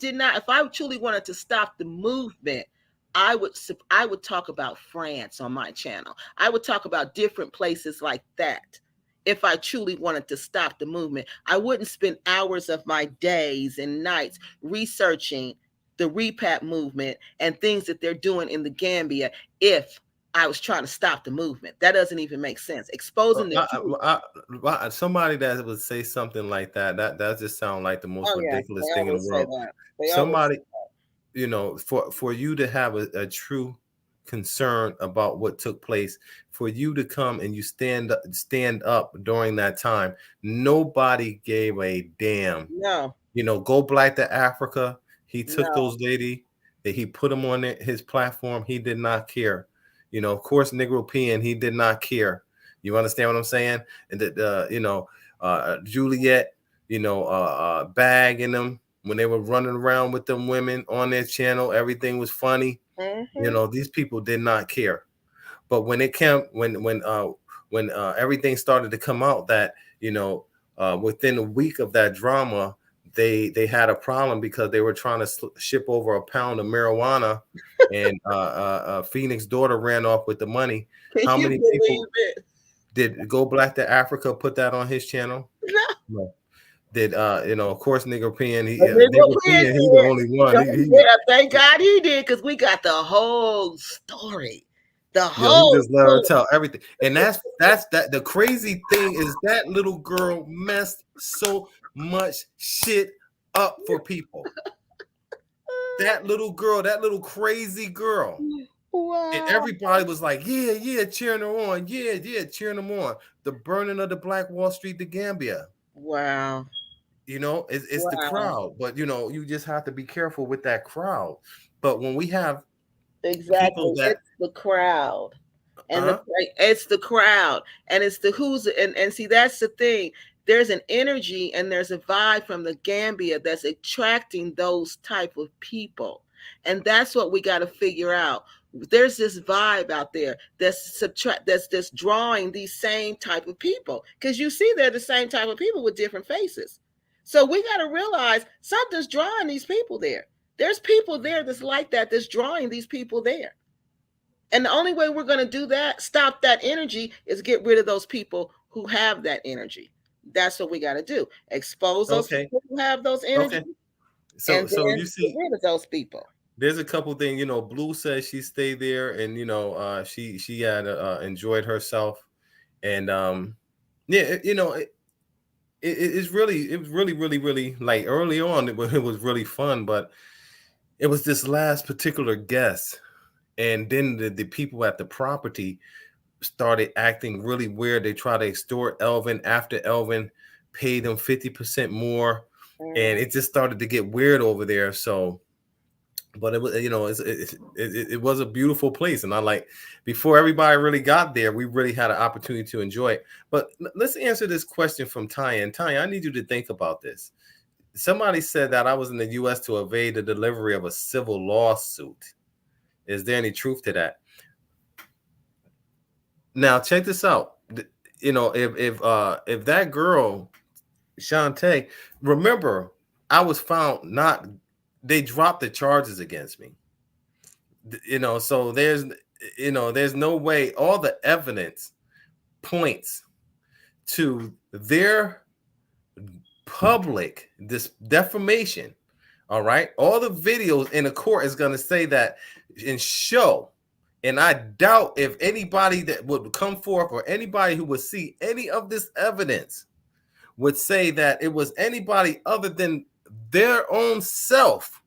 truly wanted to stop the movement, I would talk about France on my channel. I would talk about different places like that. If I truly wanted to stop the movement, I wouldn't spend hours of my days and nights researching the repat movement and things that they're doing in the Gambia if I was trying to stop the movement. That doesn't even make sense. Exposing the truth. Somebody that would say something like that just sound like the most Oh yeah, ridiculous they thing in the always say world. that. They always say Somebody, for you to have a true concern about what took place, for you to come and you stand up during that time, nobody gave a damn. no, Go Black to Africa. He took no. those lady that he put them on his platform. He did not care. Of course, Negro Peon, he did not care. You understand what I'm saying? And that, Juliet, bagging them when they were running around with them women on their channel. Everything was funny. Hmm. These people did not care. But when it came, when everything started to come out that within a week of that drama, they had a problem because they were trying to ship over a pound of marijuana, and Phoenix's daughter ran off with the money. Can How you many believe people it? did Go Black to Africa put that on his channel? No. No. Did of course Nigga Pen, But Negro Nigga Peon Pen, he the did. only one. Yeah, thank God he did, because we got the whole story. The He whole just let her story. tell everything. And that's that the crazy thing is that little girl messed so much shit up for people. That little girl, that little crazy girl. And Wow. everybody was like, yeah, yeah, cheering her on. Yeah, yeah, cheering them on. The burning of the Black Wall Street, the Gambia. Wow. It's the Wow. crowd. But you just have to be careful with that crowd. But when we have people Exactly. that the crowd. And Uh-huh. it's the crowd, and it's the who's, and see, that's the thing. There's an energy and there's a vibe from the Gambia that's attracting those type of people, and that's what we got to figure out. There's this vibe out there that's drawing these same type of people, because you see they're the same type of people with different faces. So we got to realize something's drawing these people there. There's people there that's like that, that's drawing these people there. And the only way we're going to do that, stop that energy, is get rid of those people who have that energy. That's what we got to do. Expose those Okay. people who have those Okay. energies, So and so then you get see, rid of those people. there's a couple things. Blue says she stayed there, and she had enjoyed herself, and yeah, it was really like early on it was really fun, but it was this last particular guest, and then the people at the property started acting really weird. They tried to extort Alvin after Alvin paid them 50% more, and it just started to get weird over there. So, but it was, it was a beautiful place, and I like, before everybody really got there, we really had an opportunity to enjoy it. But let's answer this question from Tanya. And Tanya, I need you to think about this. Somebody said that I was in the U.S. to evade the delivery of a civil lawsuit. Is there any truth to that? Now, check this out. If that girl, Shantae, remember, I was found not. They dropped the charges against me. So there's no way. All the evidence points to their public this defamation. All right, all the videos in the court is going to say that and show. And I doubt if anybody that would come forth, or anybody who would see any of this evidence, would say that it was anybody other than their own self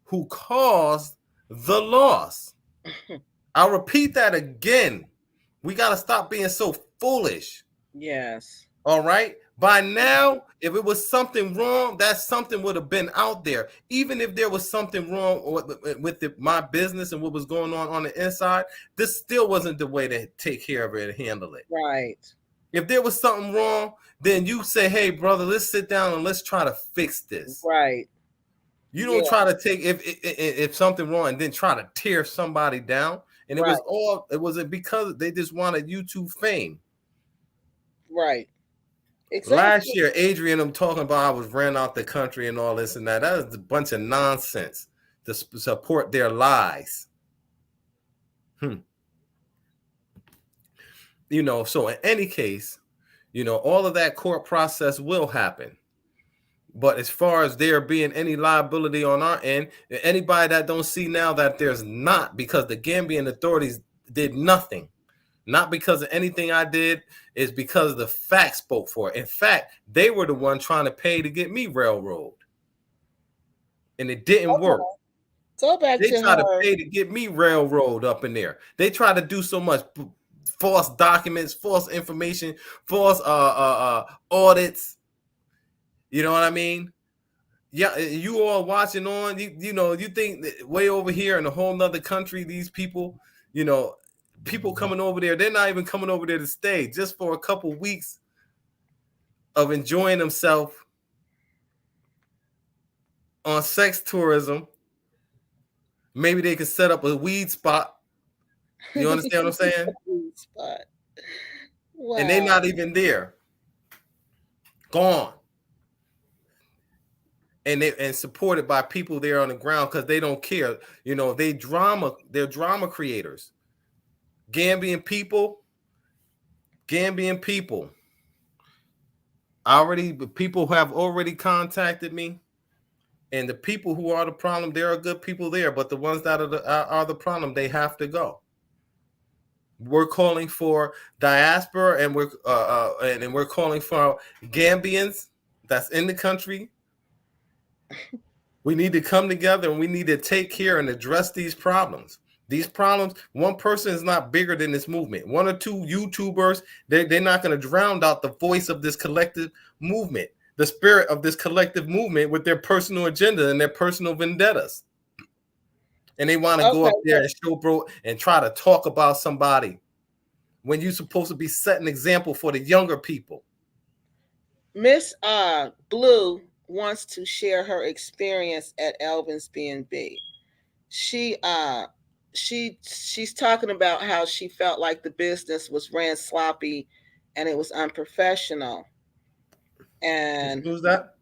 who caused the loss. I'll repeat that again. We got to stop being so foolish. Yes. All right. By now, if it was something wrong, that something would have been out there. Even if there was something wrong with my business and what was going on the inside, this still wasn't the way to take care of it and handle it. Right. If there was something wrong, then you say, hey, brother, let's sit down and let's try to fix this. Right. You don't try to take if something wrong and then try to tear somebody down. And it wasn't because they just wanted YouTube fame. Right. Exactly. Last year, Adrian, I'm talking about, I was ran out the country and all this and that. That is a bunch of nonsense to support their lies. So in any case, all of that court process will happen. But as far as there being any liability on our end, anybody that don't see now that there's not, because the Gambian authorities did nothing. Not because of anything I did, is because the facts spoke for it. In fact, they were the one trying to pay to get me railroad. And it didn't work. So back they to tried her. to pay to get me railroad up in there. They tried to do so much false documents, false information, false audits. You know what I mean? Yeah, you all watching on, you think that way over here in a whole nother country, these people, people coming over there, they're not even coming over there to stay, just for a couple weeks of enjoying themselves on sex tourism. Maybe they could set up a weed spot. You understand what I'm saying? Weed spot. Wow. And they're not even there. Gone. And supported by people there on the ground because they don't care. They're drama creators. Gambian people. People have already contacted me, and the people who are the problem, there are good people there, but the ones that are the problem, they have to go. We're calling for diaspora, and we're calling for Gambians that's in the country. We need to come together, and we need to take care and address these problems. These problems, one person is not bigger than this movement. One or two YouTubers, they're not going to drown out the voice of this collective movement, the spirit of this collective movement with their personal agenda and their personal vendettas. And they want to go Okay, up there and showboat and try to talk about somebody when you're supposed to be setting an example for the younger people. Miss Blue wants to share her experience at Alvin's B&B. She she's talking about how she felt like the business was ran sloppy and it was unprofessional. And Who's that?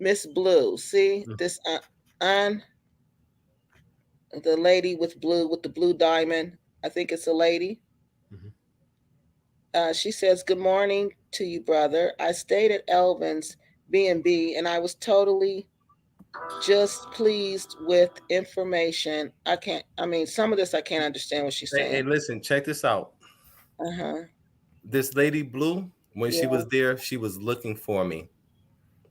Miss Blue, see this un the lady with the blue diamond. I think it's a lady. Mhm. She says, "Good morning to you, brother. I stayed at Elvin's B&B and I was totally just pleased with information. I can't. I mean, some of this I can't understand what she's Hey, saying. listen, check this out. Uh huh. This lady Blue, when she Yeah. was there, she was looking for me.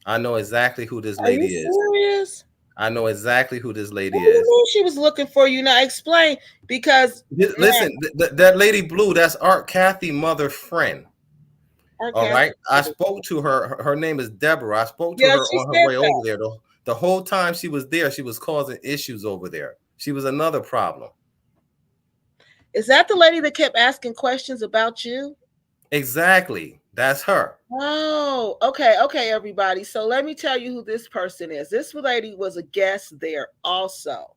I know exactly who this Are you lady is. serious? I know exactly who this What lady do you is. mean she was looking for you? Now explain, because now Listen, that lady Blue, that's Art Kathy mother friend. our All Kathy. right. I spoke to her. Her name is Deborah. I spoke to Yeah, her she on her said way over that. there. The whole time she was there, she was causing issues over there. She was another problem. Is that the lady that kept asking questions about you? Exactly. That's her. Oh, okay, okay, everybody. So let me tell you who this person is. This lady was a guest there also.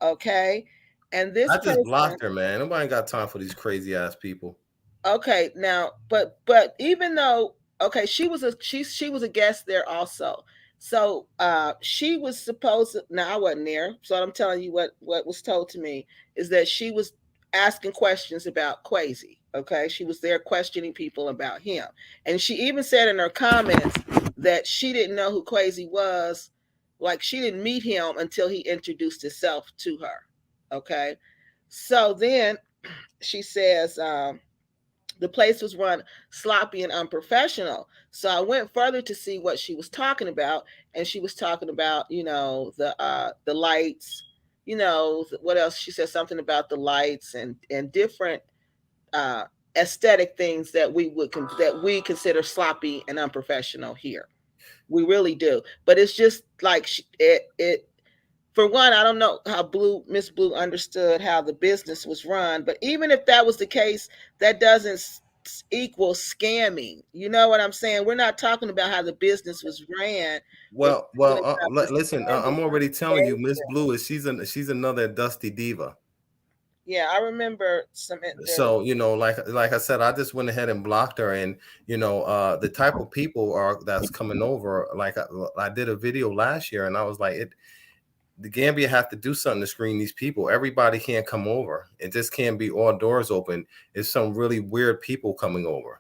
Okay. And this I just person, blocked her, man. Nobody got time for these crazy ass people. okay, now, but even though, okay, she was a guest there also. So she was supposed to, now I wasn't there, so I'm telling you what was told to me is that she was asking questions about Quasi. Okay, she was there questioning people about him, and she even said in her comments that she didn't know who Quasi was, like she didn't meet him until he introduced himself to her. Okay, so then she says the place was run sloppy and unprofessional. So I went further to see what she was talking about, and she was talking about, the lights, what else? She said something about the lights and different uh, aesthetic things that that we consider sloppy and unprofessional here. We really do, but it's just like it. For one, I don't know how Miss Blue understood how the business was run, but even if that was the case, that doesn't equal scamming. You know what I'm saying? We're not talking about how the business was ran. We're talking about the Listen. standard I'm already telling you, Miss behavior. Blue is she's another dusty diva. Yeah, I remember some. There, So like I said, I just went ahead and blocked her. And the type of people are that's coming over. Like I did a video last year, and I was like, the Gambia have to do something to screen these people. Everybody can't come over. It just can't be all doors open. It's some really weird people coming over.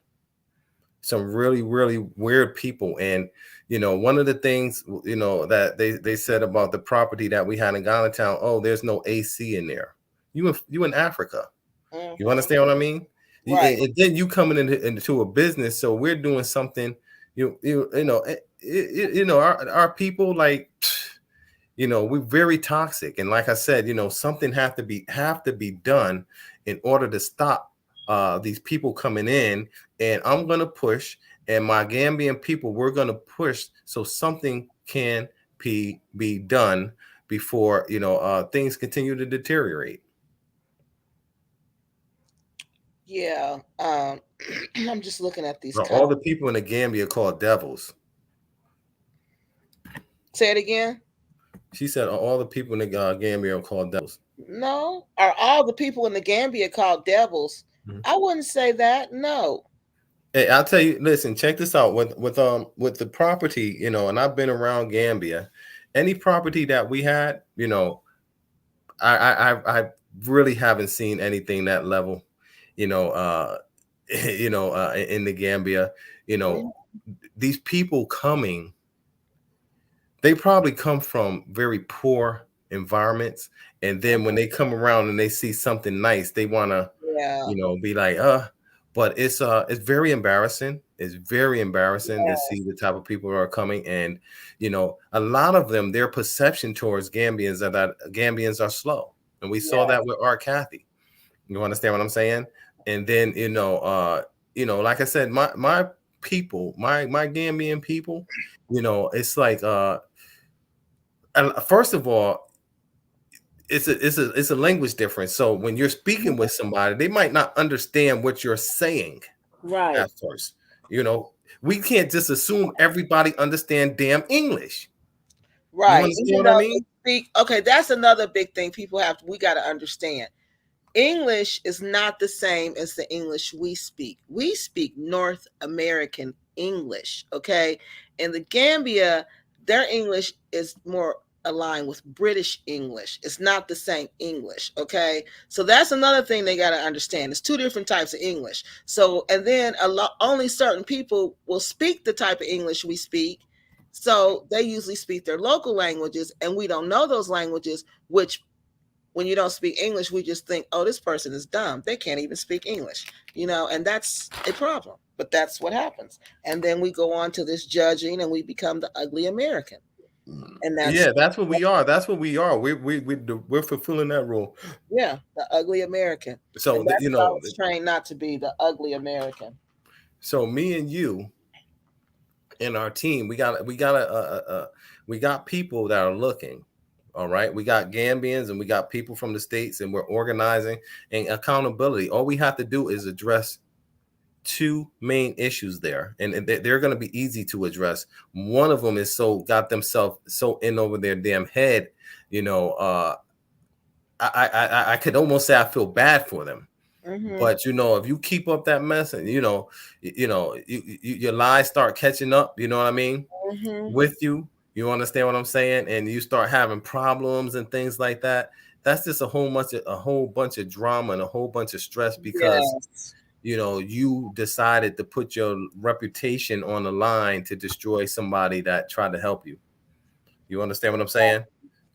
Some really, really weird people. And one of the things that they said about the property that we had in Ghana Town, oh, there's no AC in there. You in Africa. You mm-hmm, understand what I mean? right. And then you coming into a business, so we're doing something. Our people, like, we're very toxic. And like I said, something have to be done in order to stop these people coming in. And I'm gonna push, and my Gambian people, we're gonna push so something can be done before things continue to deteriorate. Yeah. I'm just looking at these Now, all comments. the people in the Gambia are called devils. Say it again. She said all the people in the Gambia are called devils. No. Are all the people in the Gambia called devils? Mhm. I wouldn't say that. No. Hey, I'll tell you. Listen, check this out. With the property, and I've been around Gambia. Any property that we had, I really haven't seen anything that level. You know, uh, in the Gambia, you know, Mhm. these people coming, they probably come from very poor environments, and then when they come around and they see something nice, they want to Yeah. be like, but it's very embarrassing. It's very embarrassing to see Yes. the type of people who are coming. And a lot of them, their perception towards Gambians are that Gambians are slow, and we saw Yes. that with R. Kathy. You understand what I'm saying? And then like I said, my people, my Gambian people, it's like, first of all, it's a language difference. So when you're speaking with somebody, they might not understand what you're saying Right. at first. You know, we can't just assume everybody understand damn English. You Right. understand Even what I though they mean? speak, okay, that's another big thing we got to understand. English is not the same as the English we speak. We speak North American English, okay? In the Gambia, their English is more aligned with British English. It's not the same English, okay? So that's another thing they got to understand. It's two different types of English. So, and then only certain people will speak the type of English we speak. So they usually speak their local languages, and we don't know those languages, which when you don't speak English, we just think, oh, this person is dumb. They can't even speak English, and that's a problem. But that's what happens. And then we go on to this judging and we become the ugly American. And Yeah, that's what we are. That's what we are. We're fulfilling that role. yeah, the ugly American. And So that's what I was trained not to be, the ugly American. so me and you in our team, we got people that are looking. All right, we got Gambians and we got people from the States, and we're organizing and accountability. All we have to do is address two main issues there, and they're going to be easy to address. One of them is got themselves so in over their damn head, you know. I could almost say I feel bad for them. Mm-hmm. But if you keep up that mess, and your lies start catching up, you know what I mean, Mm-hmm. with you. You understand what I'm saying? And you start having problems and things like that. That's just a whole bunch of drama and a whole bunch of stress because Yes. you decided to put your reputation on the line to destroy somebody that tried to help you. You understand what I'm saying?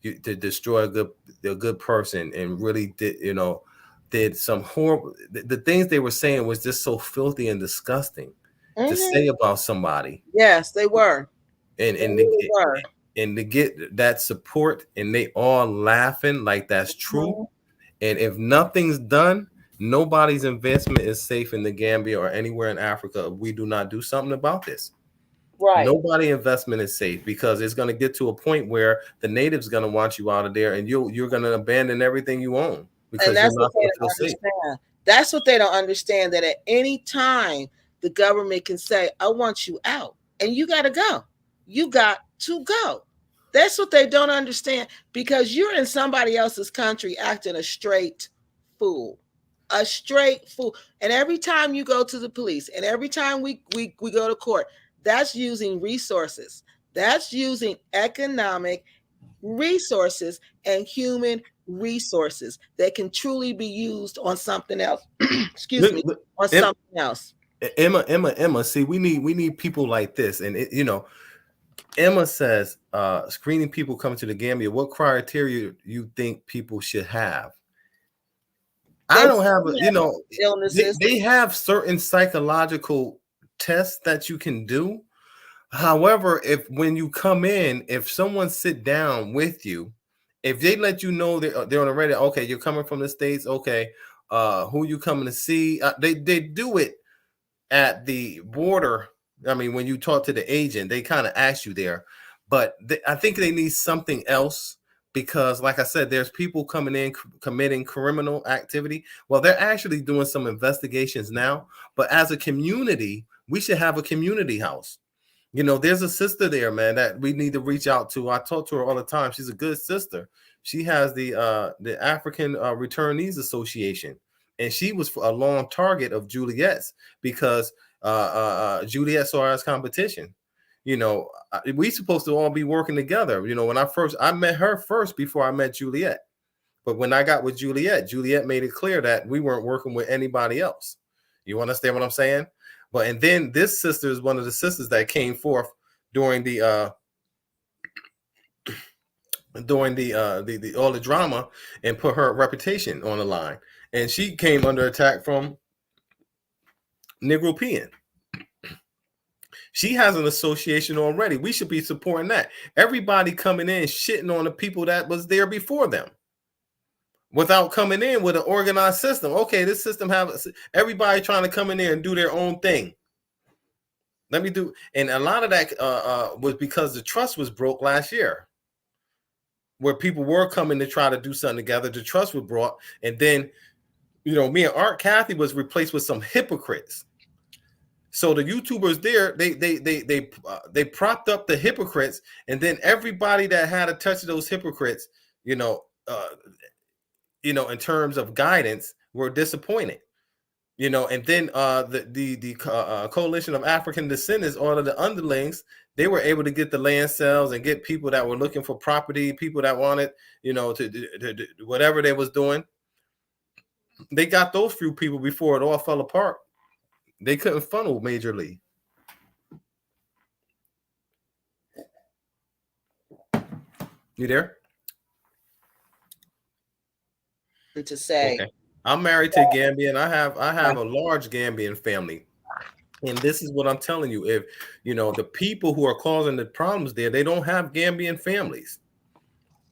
To destroy a good person, and really did some horrible. The things they were saying was just so filthy and disgusting to Mm-hmm. say about somebody, Yes, they were. and They and to, really were. and to get that support, and they all laughing like that's true. Mm-hmm. And if nothing's done, nobody's investment is safe in the Gambia or anywhere in Africa if we do not do something about this. Right. Nobody investment is safe, because it's going to get to a point where the natives going to want you out of there, and you're going to abandon everything you own And because you're that's what not they going to feel don't safe. understand. That's what they don't understand, that at any time the government can say, I want you out, and you got to go. You got to go. That's what they don't understand, because you're in somebody else's country acting a straight fool. A straight fool. And every time you go to the police, and every time we go to court, that's using resources. That's using economic resources and human resources that can truly be used on something else. Excuse me, Look, on something else. Emma. See, we need people like this, and Emma says, screening people coming to the Gambia. What criteria you think people should have? They I don't have illnesses. they have certain psychological tests that you can do. However, if when you come in, if someone sit down with you, if they let you know they're on the ready, okay, you're coming from the States, okay, who you coming to see? They do it at the border. I mean, when you talk to the agent, they kind of ask you there, but I think they need something else, because, like I said, there's people coming in committing criminal activity. Well, they're actually doing some investigations now, but as a community, we should have a community house. There's a sister there, man, that we need to reach out to. I talk to her all the time. She's a good sister. She has the African Returnees Association, and she was a long target of Juliet's, because Juliet saw her as competition. We supposed to all be working together. When I met her first before I met Juliet, but when I got with Juliet made it clear that we weren't working with anybody else. You understand what I'm saying? But and then this sister is one of the sisters that came forth during the all the drama, and put her reputation on the line. And she came under attack from Negro Peon. She has an association already. We should be supporting that. Everybody coming in shitting on the people that was there before them, without coming in with an organized system. Okay, this system have everybody trying to come in there and do their own thing. Let me do, and a lot of that was because the trust was broke last year. where people were coming to try to do something together, the trust was brought, and then me and Art Kathy was replaced with some hypocrites. So the YouTubers there, they propped up the hypocrites, and then everybody that had a touch of those hypocrites, in terms of guidance, were disappointed. And then the coalition of African descendants, all of the underlings, they were able to get the land sales and get people that were looking for property, people that wanted, to whatever they was doing. They got those few people before it all fell apart. They couldn't funnel majorly. You there? To say, okay. I'm married to a Gambian. I have a large Gambian family. And this is what I'm telling you. If the people who are causing the problems there, they don't have Gambian families.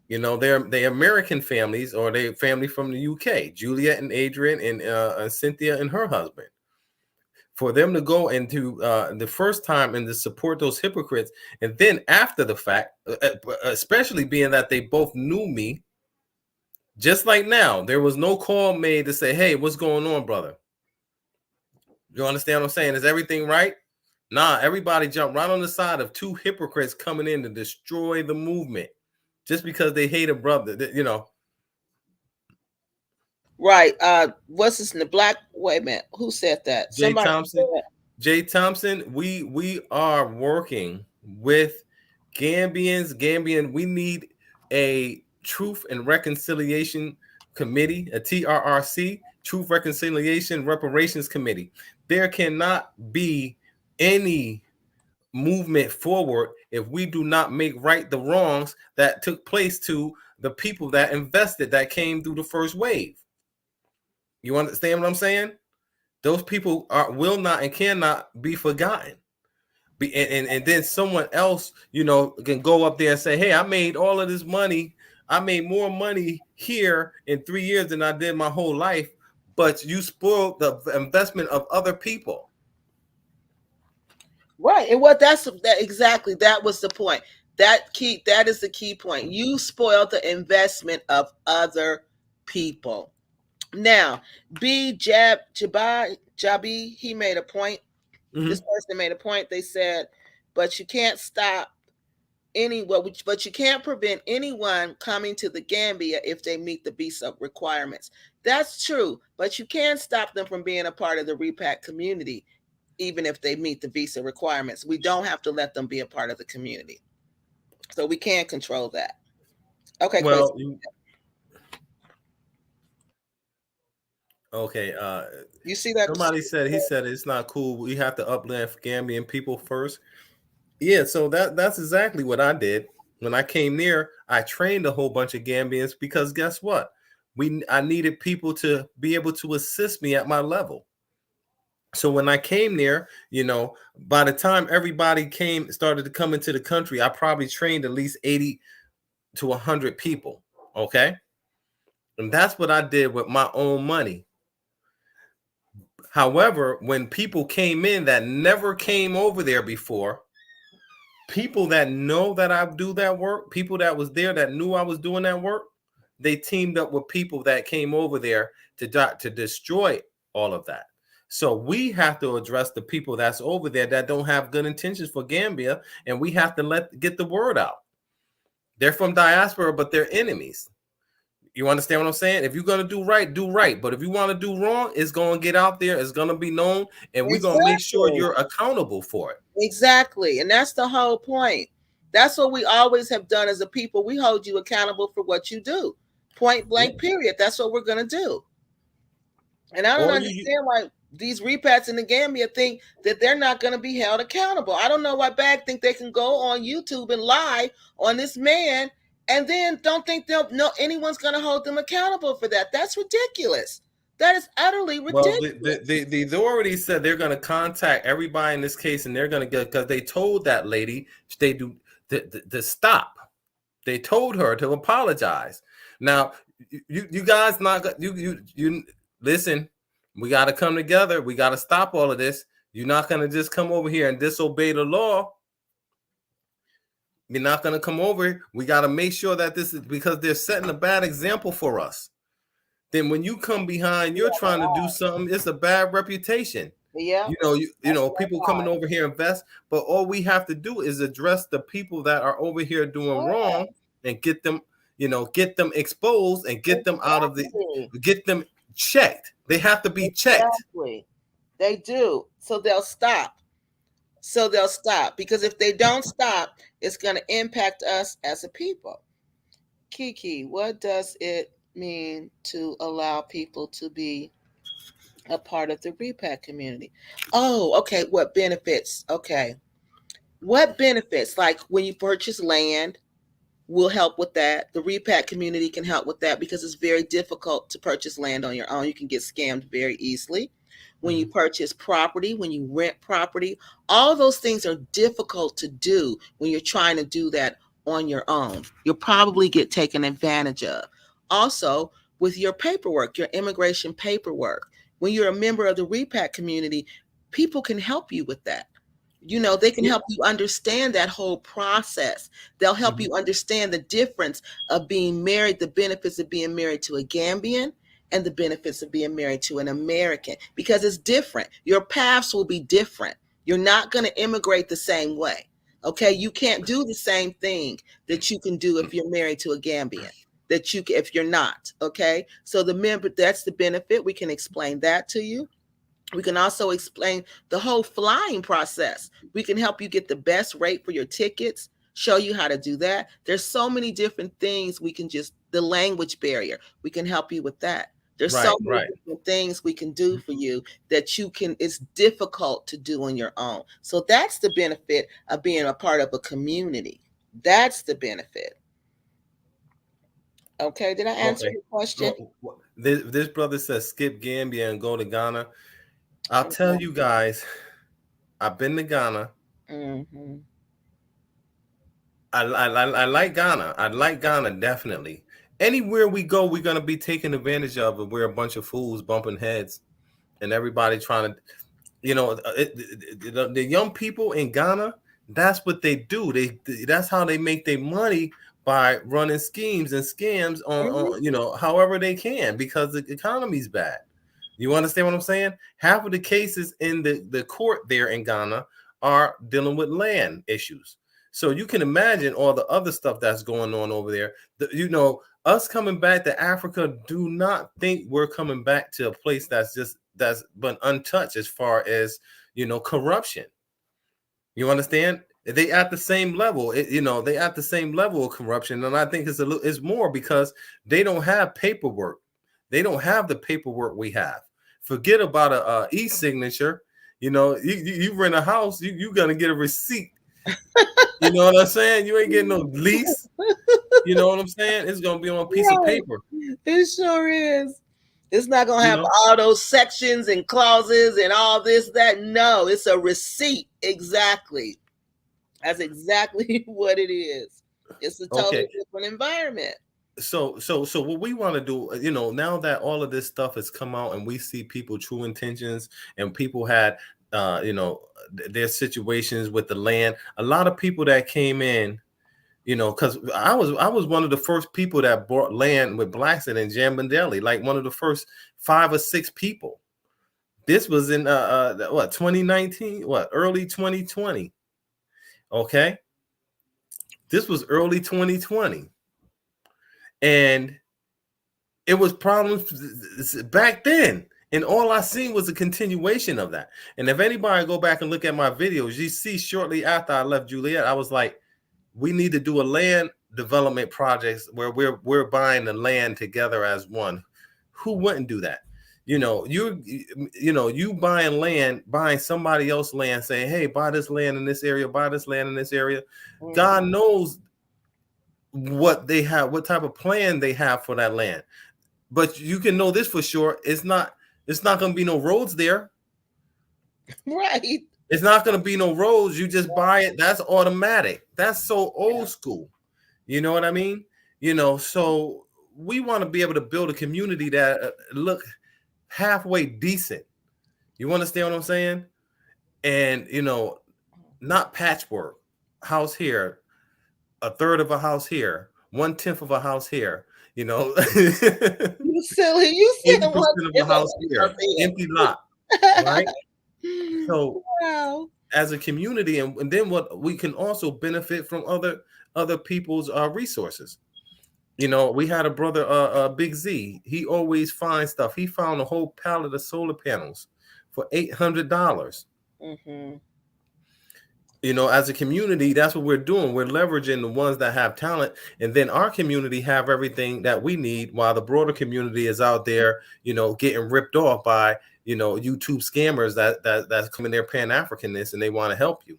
They're American families, or they family from the UK. Juliet and Adrian and Cynthia and her husband. For them to go into the first time and to support those hypocrites, and then after the fact, especially being that they both knew me, just like now, there was no call made to say, "Hey, what's going on, brother?" You understand what I'm saying? Is everything right? Nah, everybody jumped right on the side of two hypocrites coming in to destroy the movement just because they hate a brother, Right. What's this in the black? Wait a minute. Who said that? Jay Somebody Thompson. said. Jay Thompson, we are working with Gambian. We need a Truth and Reconciliation Committee, a TRRC, Truth, Reconciliation, Reparations Committee. There cannot be any movement forward if we do not make right the wrongs that took place to the people that invested, that came through the first wave. You understand what I'm saying? Those people will not and cannot be forgotten. And then someone else, can go up there and say, "Hey, I made all of this money. I made more money here in 3 years than I did my whole life." But you spoiled the investment of other people. Right. And what that exactly, that was the point. That is the key point. You spoiled the investment of other people. Now, Jabi, he made a point. Mm-hmm. This person made a point. They said, but you can't stop but you can't prevent anyone coming to the Gambia if they meet the visa requirements. That's true, but you can stop them from being a part of the Repac community, even if they meet the visa requirements. We don't have to let them be a part of the community. So we can control that. Okay, well, okay. You see that? Somebody said, he said it's not cool. We have to uplift Gambian people first. Yeah, so that's exactly what I did. When I came there, I trained a whole bunch of Gambians because guess what? I needed people to be able to assist me at my level. So when I came there, by the time everybody started to come into the country, I probably trained at least 80 to 100 people. Okay. And that's what I did with my own money. However, when people came in that never came over there before, people that know that I do that work, people that was there that knew I was doing that work, they teamed up with people that came over there to destroy all of that. So we have to address the people that's over there that don't have good intentions for Gambia, and we have to get the word out. They're from diaspora, but they're enemies. You understand what I'm saying? If you're going to do right, do right. But if you want to do wrong, it's going to get out there. It's going to be known. And we're going to make sure you're accountable for it. Exactly. And that's the whole point. That's what we always have done as a people. We hold you accountable for what you do. Point blank, period. That's what we're going to do. And I don't understand why these repats in the Gambia think that they're not going to be held accountable. I don't know why Bag think they can go on YouTube and lie on this man and then don't think anyone's going to hold them accountable for that. That's ridiculous. That is utterly ridiculous. Well, the authorities said they're going to contact everybody in this case, and they're going to get, because they told that lady they do to stop. They told her to apologize. Now, you guys you listen. We got to come together. We got to stop all of this. You're not going to just come over here and disobey the law. You're not going to come over. We got to make sure that this is because they're setting a bad example for us. Then when you come behind, you're trying to do something. It's a bad reputation. Yeah, People coming over here invest, but all we have to do is address the people that are over here doing wrong and get them, get them exposed and get them out of get them checked. They have to be checked. Exactly. They do. So they'll stop. Because if they don't stop, it's going to impact us as a people. Kiki, what does it mean to allow people to be a part of the repack community? Oh, okay. What benefits? Okay. What benefits? Like when you purchase land, will help with that. The repack community can help with that because it's very difficult to purchase land on your own. You can get scammed very easily. When you purchase property, when you rent property, all those things are difficult to do when you're trying to do that on your own. You'll probably get taken advantage of. Also, with your paperwork, your immigration paperwork, when you're a member of the repack community, people can help you with that. They can help you understand that whole process. They'll help you understand the difference of being married, the benefits of being married to a Gambian and the benefits of being married to an American, because it's different. Your paths will be different. You're not going to immigrate the same way. Okay. You can't do the same thing that you can do if you're married to a Gambian, if you're not. Okay. So that's the benefit. We can explain that to you. We can also explain the whole flying process. We can help you get the best rate for your tickets, show you how to do that. There's so many different things the language barrier, we can help you with that. There's so many different things we can do for you that it's difficult to do on your own. So that's the benefit of being a part of a community. That's the benefit. Okay, did I answer your question? Well, this brother says skip Gambia and go to Ghana. I'll tell you guys, I've been to Ghana. Mm-hmm. I like Ghana. I like Ghana, definitely. Anywhere we go, we're going to be taken advantage of, and we're a bunch of fools bumping heads and everybody trying to, the young people in Ghana, that's what they do. That's how they make their money, by running schemes and scams on however they can, because the economy's bad. You understand what I'm saying? Half of the cases in the court there in Ghana are dealing with land issues. So you can imagine all the other stuff that's going on over there. Us coming back to Africa, do not think we're coming back to a place that's been untouched as far as, corruption. You understand? They at the same level. They at the same level of corruption, and I think it's more because they don't have paperwork. They don't have the paperwork we have. Forget about a e-signature. You rent a house, you're gonna get a receipt. You know what I'm saying? You ain't getting no lease. You know what I'm saying? It's gonna be on a piece of paper. It sure is. It's not gonna have all those sections and clauses and all this, that. No, it's a receipt. Exactly. That's exactly what it is. It's a totally different environment. So what we want to do, now that all of this stuff has come out and we see people true intentions, and people had their situations with the land. A lot of people that came in, because I was one of the first people that bought land with blacks in Jambandeli, like one of the first 5 or 6 people. This was in 2019, early 2020. Okay, this was early 2020, and it was problems back then. And all I seen was a continuation of that. And if anybody go back and look at my videos, you see shortly after I left Juliet, I was like, we need to do a land development projects where we're buying the land together as one. Who wouldn't do that? You buying land, buying somebody else's land, saying, hey, buy this land in this area, buy this land in this area. Mm-hmm. God knows what they have, what type of plan they have for that land. But you can know this for sure. It's not going to be no roads there. Right. It's not going to be no roads. You just buy it. That's automatic. That's so old school. You know what I mean? So we want to be able to build a community that look halfway decent. You understand what I'm saying? And, not patchwork. House here, a third of a house here, 1/10 of a house here, you know, You silly. You said what? 80% of a house here, empty lot, right? So Wow. as a community, and then what we can also benefit from other people's resources. You know, we had a brother, Big Z. He always finds stuff. He found a whole pallet of solar panels for $800. Mm-hmm. You know, as a community, that's what we're doing. We're leveraging the ones that have talent, and then our community have everything that we need, while the broader community is out there, you know, getting ripped off by, you know, YouTube scammers that's coming there Pan-Africanness, and they want to help you.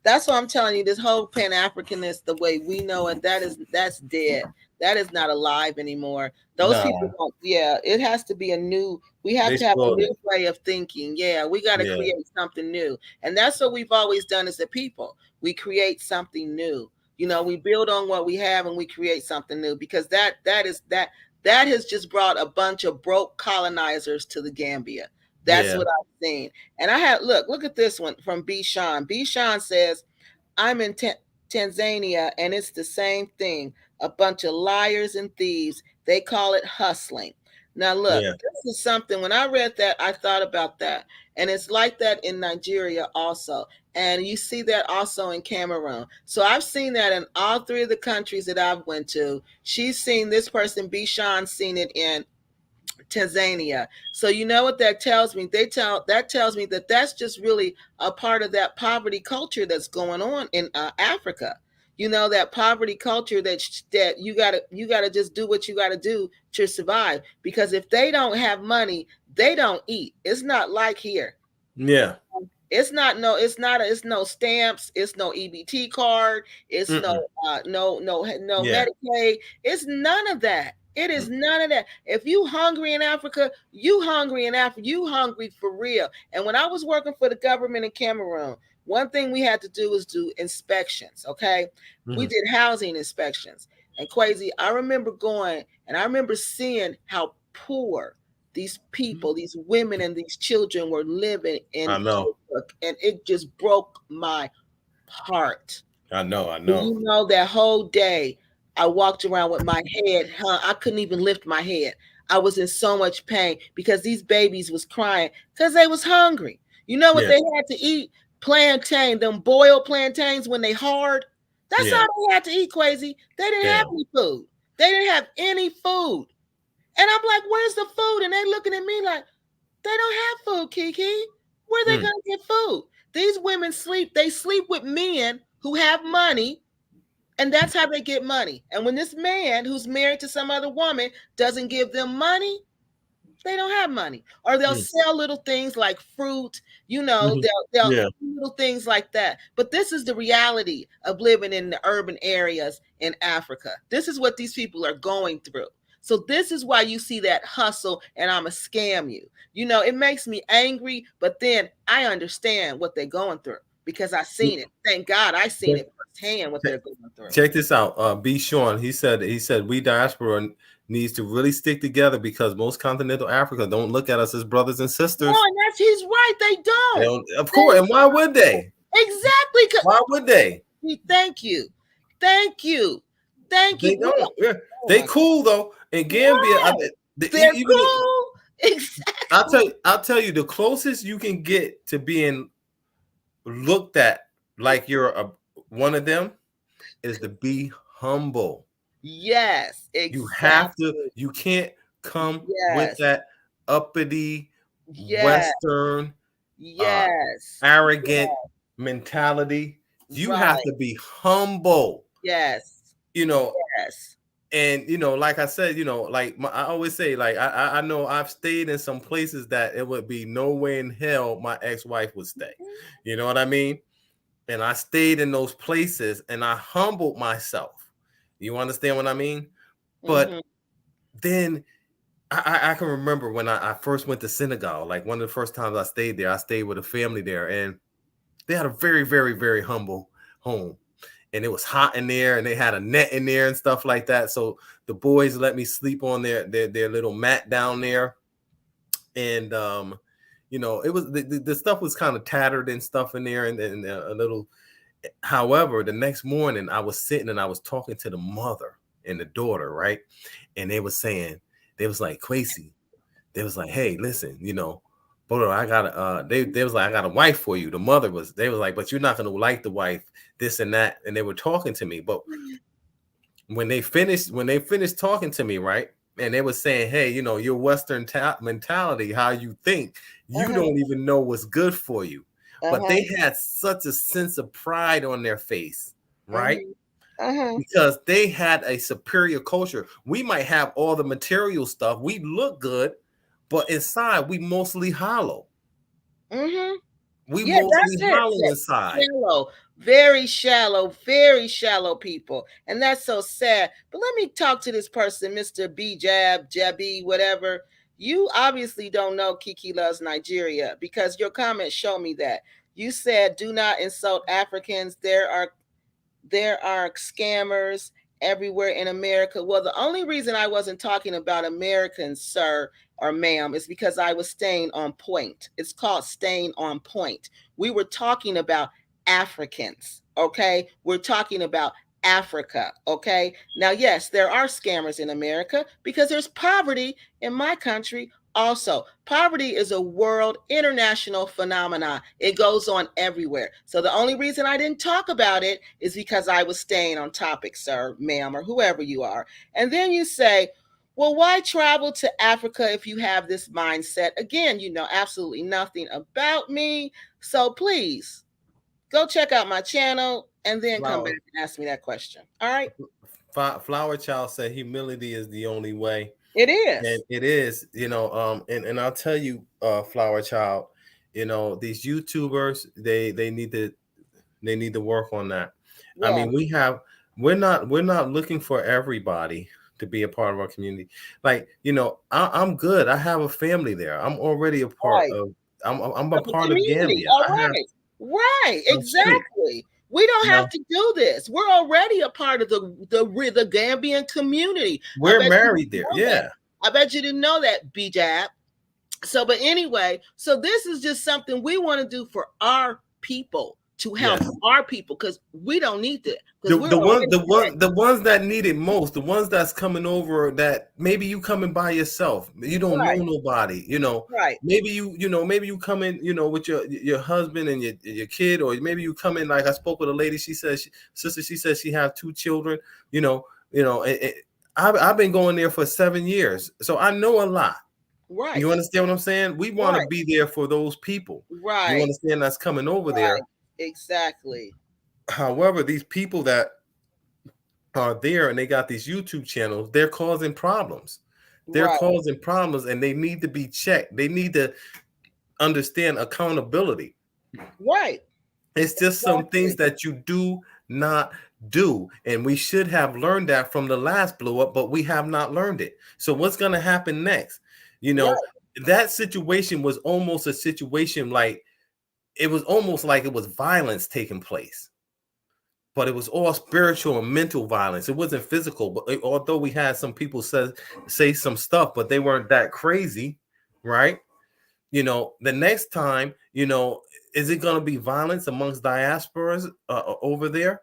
That's what I'm telling you. This whole Pan Africanness, the way we know it, that's dead. That is not alive anymore. Those people Nah, don't. Yeah, it has to be a new. We have they to have a exploded. new way of thinking. Yeah, we got to Yeah, create something new, and that's what we've always done as a people. We create something new. You know, we build on what we have and we create something new, because that has just brought a bunch of broke colonizers to the Gambia. That's yeah, what I've seen. And I had look at this one from B. Sean. B. Sean says, I'm in Tanzania and it's the same thing. A bunch of liars and thieves. They call it hustling. Now, look, yeah, this is something, when I read that, I thought about that. And it's like that in Nigeria also. And you see that also in Cameroon. So I've seen that in all three of the countries that I've went to. She's seen this person, Bishan, seen it in Tanzania. So you know what that tells me? That tells me that that's just really a part of that poverty culture that's going on in Africa. You know, that poverty culture that you gotta just do what you gotta do to survive. Because if they don't have money, they don't eat. It's not like here. yeah. It's no stamps, it's no EBT card, it's Mm-mm. no Yeah. Medicaid. It's none of that. It is Mm. none of that. If you hungry in Africa, you hungry in Africa, you hungry for real. And when I was working for the government in Cameroon, one thing we had to do was do inspections. Okay, we Mhm. did housing inspections. And crazy, I remember going and I remember seeing how poor these people, these women and these children were living in I know. and it just broke my heart. I know. I And know. you know, that whole day I walked around with my head, I couldn't even lift my head. I was in so much pain because these babies was crying because they was hungry. You know what Yeah. they had to eat? Plantain, them boiled plantains when they hard. That's Yeah. all they had to eat, crazy. They didn't have Damn. any food. They didn't have any food. And I'm like, where's the food? And they looking at me like, they don't have food, Kiki. Where are they Mm. going to get food? These women sleep. They sleep with men who have money, and that's how they get money. And when this man who's married to some other woman doesn't give them money, they don't have money. Or they'll Mm. sell little things like fruit, you know, Mhm. they'll Yeah. little things like that. But this is the reality of living in the urban areas in Africa. This is what these people are going through. So this is why you see that hustle and I'ma scam you. You know, it makes me angry, but then I understand what they're going through because I seen it. Thank God I seen it firsthand what they're going through. Check this out. B. Sean, he said we diaspora needs to really stick together because most continental Africa don't look at us as brothers and No, sisters. and he's right. They They don't. don't, of course. They And why would they? exactly. Why would they? Thank you. Thank you. Thank you. They don't. Yeah. Oh They my cool though. In Gambia, no. They're even cool. Exactly. I'll tell you the closest you can get to being looked at like you're one of them is to be humble. Yes, You have to, exactly. you can't come with Yes. that uppity, Yes. Western, uh, Yes. arrogant mentality. You have Right. to be humble, Yes. you know. Yes. And like I said, like I always say, like I know I've stayed in some places that it would be no way in hell my ex-wife would stay. You know what I mean? And I stayed in those places and I humbled myself. You understand what I mean? But Mm-hmm. then I can remember when I first went to Senegal, like one of the first times I stayed with a family there, and they had a very, very, very humble home. And it was hot in there, and they had a net in there and stuff like that. So the boys let me sleep on their little mat down there. And it was the stuff was kind of tattered and stuff in there, and a little. However, the next morning I was sitting and I was talking to the mother and the daughter, right? And they was saying, they was like, Quasi, they was like, hey, listen, but I got they was like, I got a wife for you. The mother was, they was like, but you're not gonna like the wife, this and that. And they were talking to me. But when they finished talking to me, right? And they were saying, hey, your Western mentality, how you think, you Uh-huh. don't even know what's good for you. But Uh-huh. they had such a sense of pride on their face, right? Uh-huh. Uh-huh. Because they had a superior culture. We might have all the material stuff. We look good, but inside we mostly hollow. Mm-hmm. We Yeah, mostly that's it. hollow inside. Shallow, very shallow people. And that's so sad. But let me talk to this person, Mr. B Jab, Jabby, whatever. You obviously don't know Kiki loves Nigeria because your comments show me that. You said, do not insult Africans. There are scammers everywhere in America. Well, the only reason I wasn't talking about Americans, sir or ma'am, is because I was staying on point. It's called staying on point. We were talking about Africans, okay? We're talking about Africa, okay? Now, yes, there are scammers in America because there's poverty in my country also. Poverty is a world international phenomenon. It goes on everywhere. So the only reason I didn't talk about it is because I was staying on topic, sir, ma'am, or whoever you are. And then you say, well, why travel to Africa if you have this mindset? Again, you know absolutely nothing about me. So please go check out my channel and then come back Flower, and ask me that question. All right? Flower Child said humility is the only way. It And is. it is, and I'll tell you, Flower Child, these YouTubers, they need to work on that. I Yeah. mean, we're not looking for everybody to be a part of our community. Like, I'm good. I have a family there. I'm already a part Right. of. I'm a Of the part of community. Gambia. All I have. right. Right. I'm straight. Exactly. We don't You have know, to do this. We're already a part of the Gambian community. I we're bet you married didn't there. know that. Yeah. I bet you didn't know that, BJAP. So, but anyway, so this is just something we want to do for our people to help Yes. our people because we don't need it because The we're the one already the there. one the ones that need it most, the ones that's coming over, that maybe you coming by yourself, you don't know Right. nobody, Right. maybe you come in, with your husband and your kid, or maybe you come in, like I spoke with a lady, she says, sister, she says she have 2 children, I've been going there for 7 years, so I know a lot. Right. You understand what I'm saying? We want to Right. be there for those people. You Right. understand, that's coming over Right. there. Exactly. However, these people that are there and they got these YouTube channels, they're causing problems. They're Right. causing problems and they need to be checked. They need to understand accountability. Right. It's just some things Exactly. that you do not do. And we should have learned that from the last blow up, but we have not learned it. So what's going to happen next? You know, Right. that situation was almost a situation like, it was almost like it was violence taking place, but it was all spiritual and mental violence. It wasn't physical. But although we had some people say some stuff, but they weren't that crazy, right? The next time, is it going to be violence amongst diasporas over there?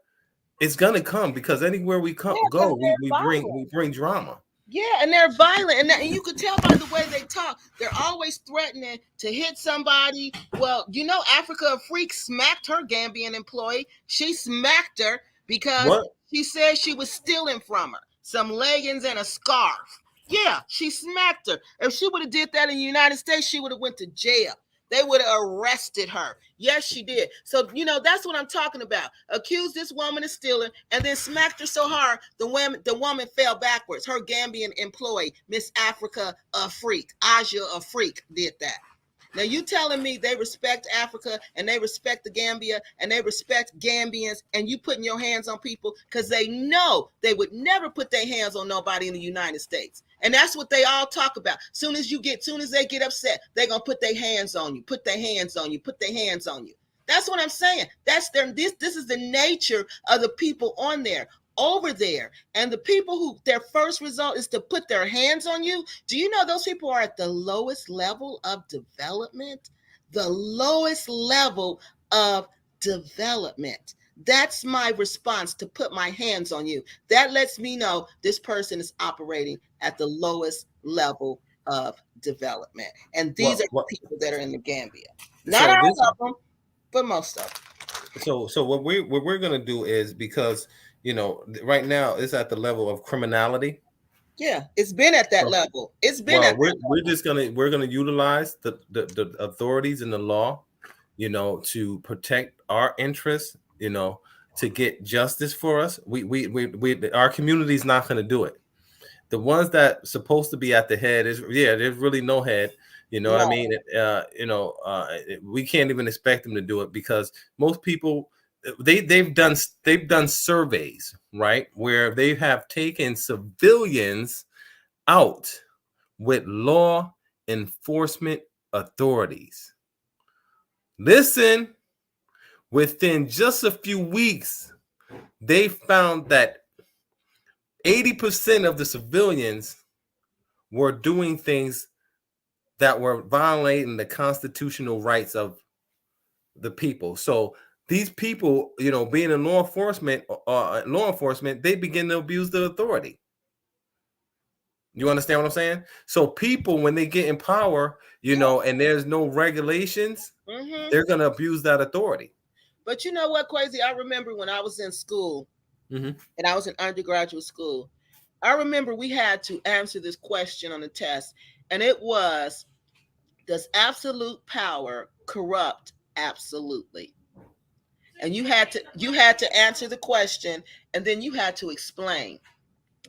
It's going to come, because anywhere we Yeah, go, because we, they're we bring violent. we bring drama. Yeah, and they're violent, and you could tell by the way they talk. They're always threatening to hit somebody. Well, Africa a Freak smacked her Gambian employee. She smacked her because What? she said she was stealing from her some leggings and a scarf. Yeah, she smacked her. If she would have did that in the United States, she would have went to jail. They would have arrested her. Yes, she did. So, that's what I'm talking about. Accused this woman of stealing and then smacked her so hard the woman fell backwards. Her Gambian employee, Miss Africa a Freak, Aja a Freak, did that. Now you telling me they respect Africa and they respect the Gambia and they respect Gambians, and you putting your hands on people because they know they would never put their hands on nobody in the United States. And that's what they all talk about. Soon as they get upset, they're gonna put their hands on you, put their hands on you, put their hands on you. That's what I'm saying. That's this is the nature of the people on there over there. And the people who their first result is to put their hands on you. Do you know those people are at the lowest level of development? The lowest level of development. That's my response to put my hands on you. That lets me know this person is operating at the lowest level of development. And these are What the people that are in the Gambia. Not so this all of them, but most of them. so what we're gonna do is, because right now it's at the level of criminality. Yeah, it's been at that So, level. It's been well, at we're that we're level. just gonna utilize the authorities and the law, to protect our interests, to get justice for us. Our community's not gonna do it. The ones that supposed to be at the head is, there's really no head. You know what I No. mean? We can't even expect them to do it, because most people, they've done surveys, right, where they have taken civilians out with law enforcement authorities. Listen, within just a few weeks, they found that 80% of the civilians were doing things that were violating the constitutional rights of the people. So these people, being in law enforcement, they begin to abuse the authority. You understand what I'm saying? So people, when they get in power, and there's no regulations, Mm-hmm. they're gonna abuse that authority. But you know what, Crazy? I remember when I was in school, Mm-hmm. and I was in undergraduate school, I remember we had to answer this question on the test, and it was, does absolute power corrupt absolutely? And you had to answer the question, and then you had to explain.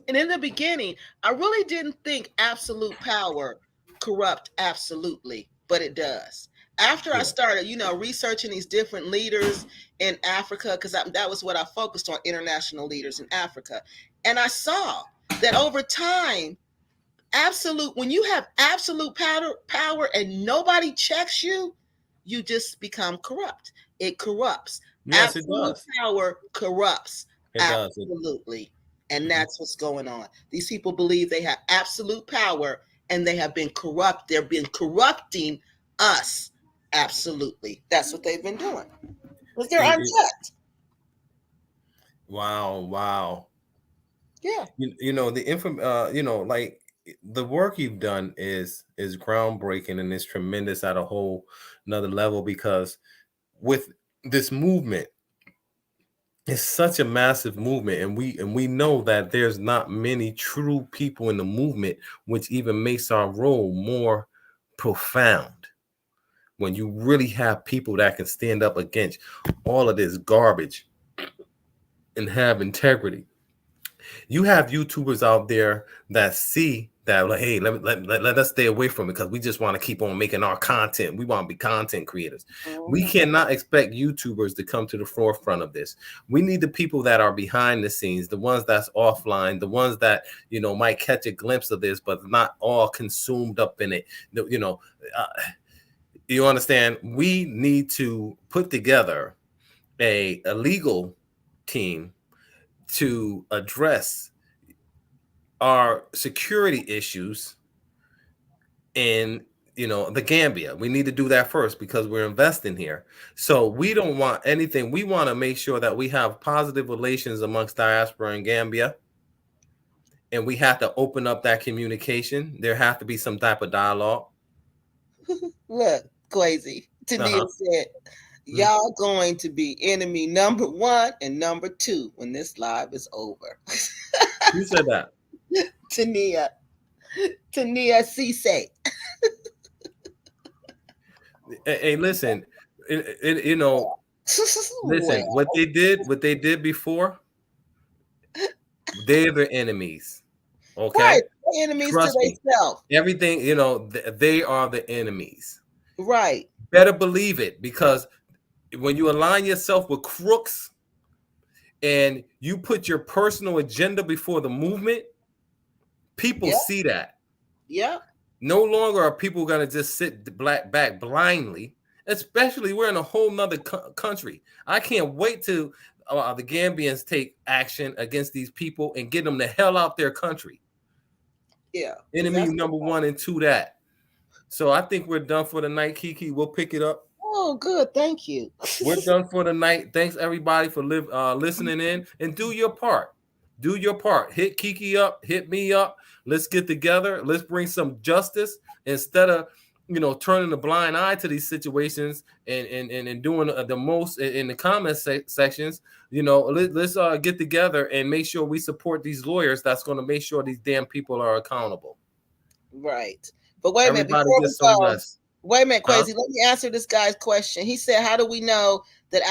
And in the beginning, I really didn't think absolute power corrupt absolutely, but it does. After I Yeah. started, researching these different leaders in Africa, because that was what I focused on, international leaders in Africa, and I saw that over time, when you have absolute power and nobody checks you, you just become corrupt. It corrupts. Yes, it Absolute does. power corrupts. It does. Absolutely. And Mhm. that's what's going on. These people believe they have absolute power, and they have been corrupt. They've been corrupting us. Absolutely. That's what they've been doing. Because they're It- it- unchecked. wow, wow. Yeah. The like, the work you've done is groundbreaking, and it's tremendous at a whole another level, because with this movement, it's such a massive movement, and we know that there's not many true people in the movement, which even makes our role more profound, when you really have people that can stand up against all of this garbage and have integrity. You have YouTubers out there that see that, like, hey, let us stay away from it, because we just want to keep on making our content. We want to be content creators. We Mhm. cannot expect YouTubers to come to the forefront of this. We need the people that are behind the scenes, the ones that's offline, the ones that might catch a glimpse of this, but not all consumed up in it. Uh, you understand? We need to put together a legal team to address our security issues in the Gambia. We need to do that first, because we're investing here. So we don't want anything. We want to make sure that we have positive relations amongst diaspora and Gambia, and we have to open up that communication. There have to be some type of dialogue. Look, Crazy. Tania Uh-huh. said, Mhm. y'all going to be enemy number one and number two when this live is over. Who said that? Tania, Tania Cisse. Hey, listen, listen, Well, what they did before, they're the enemies. right. Okay, Enemies to trust me. themselves. Everything, they are the enemies. Right. Better believe it, because when you align yourself with crooks and you put your personal agenda before the movement, people Yep. see that. Yep. No longer are people going to just sit back blindly, especially we're in a whole nother country. I can't wait till the Gambians take action against these people and get them the hell out their country. Yeah. Because Enemy that's number one and two that. So I think we're done for the night, Kiki. We'll pick it up. Oh, good. Thank you. We're done for the night. Thanks everybody for listening in, and do your part. Do your part. Hit Kiki up, hit me up. Let's get together. Let's bring some justice instead of turning a blind eye to these situations and doing the most in the comment sections. Let's get together and make sure we support these lawyers. That's going to make sure these damn people are accountable. Right. But wait a minute, Everybody before we gets some go, rest. wait a minute, Huh? Crazy. Let me answer this guy's question. He said, how do we know that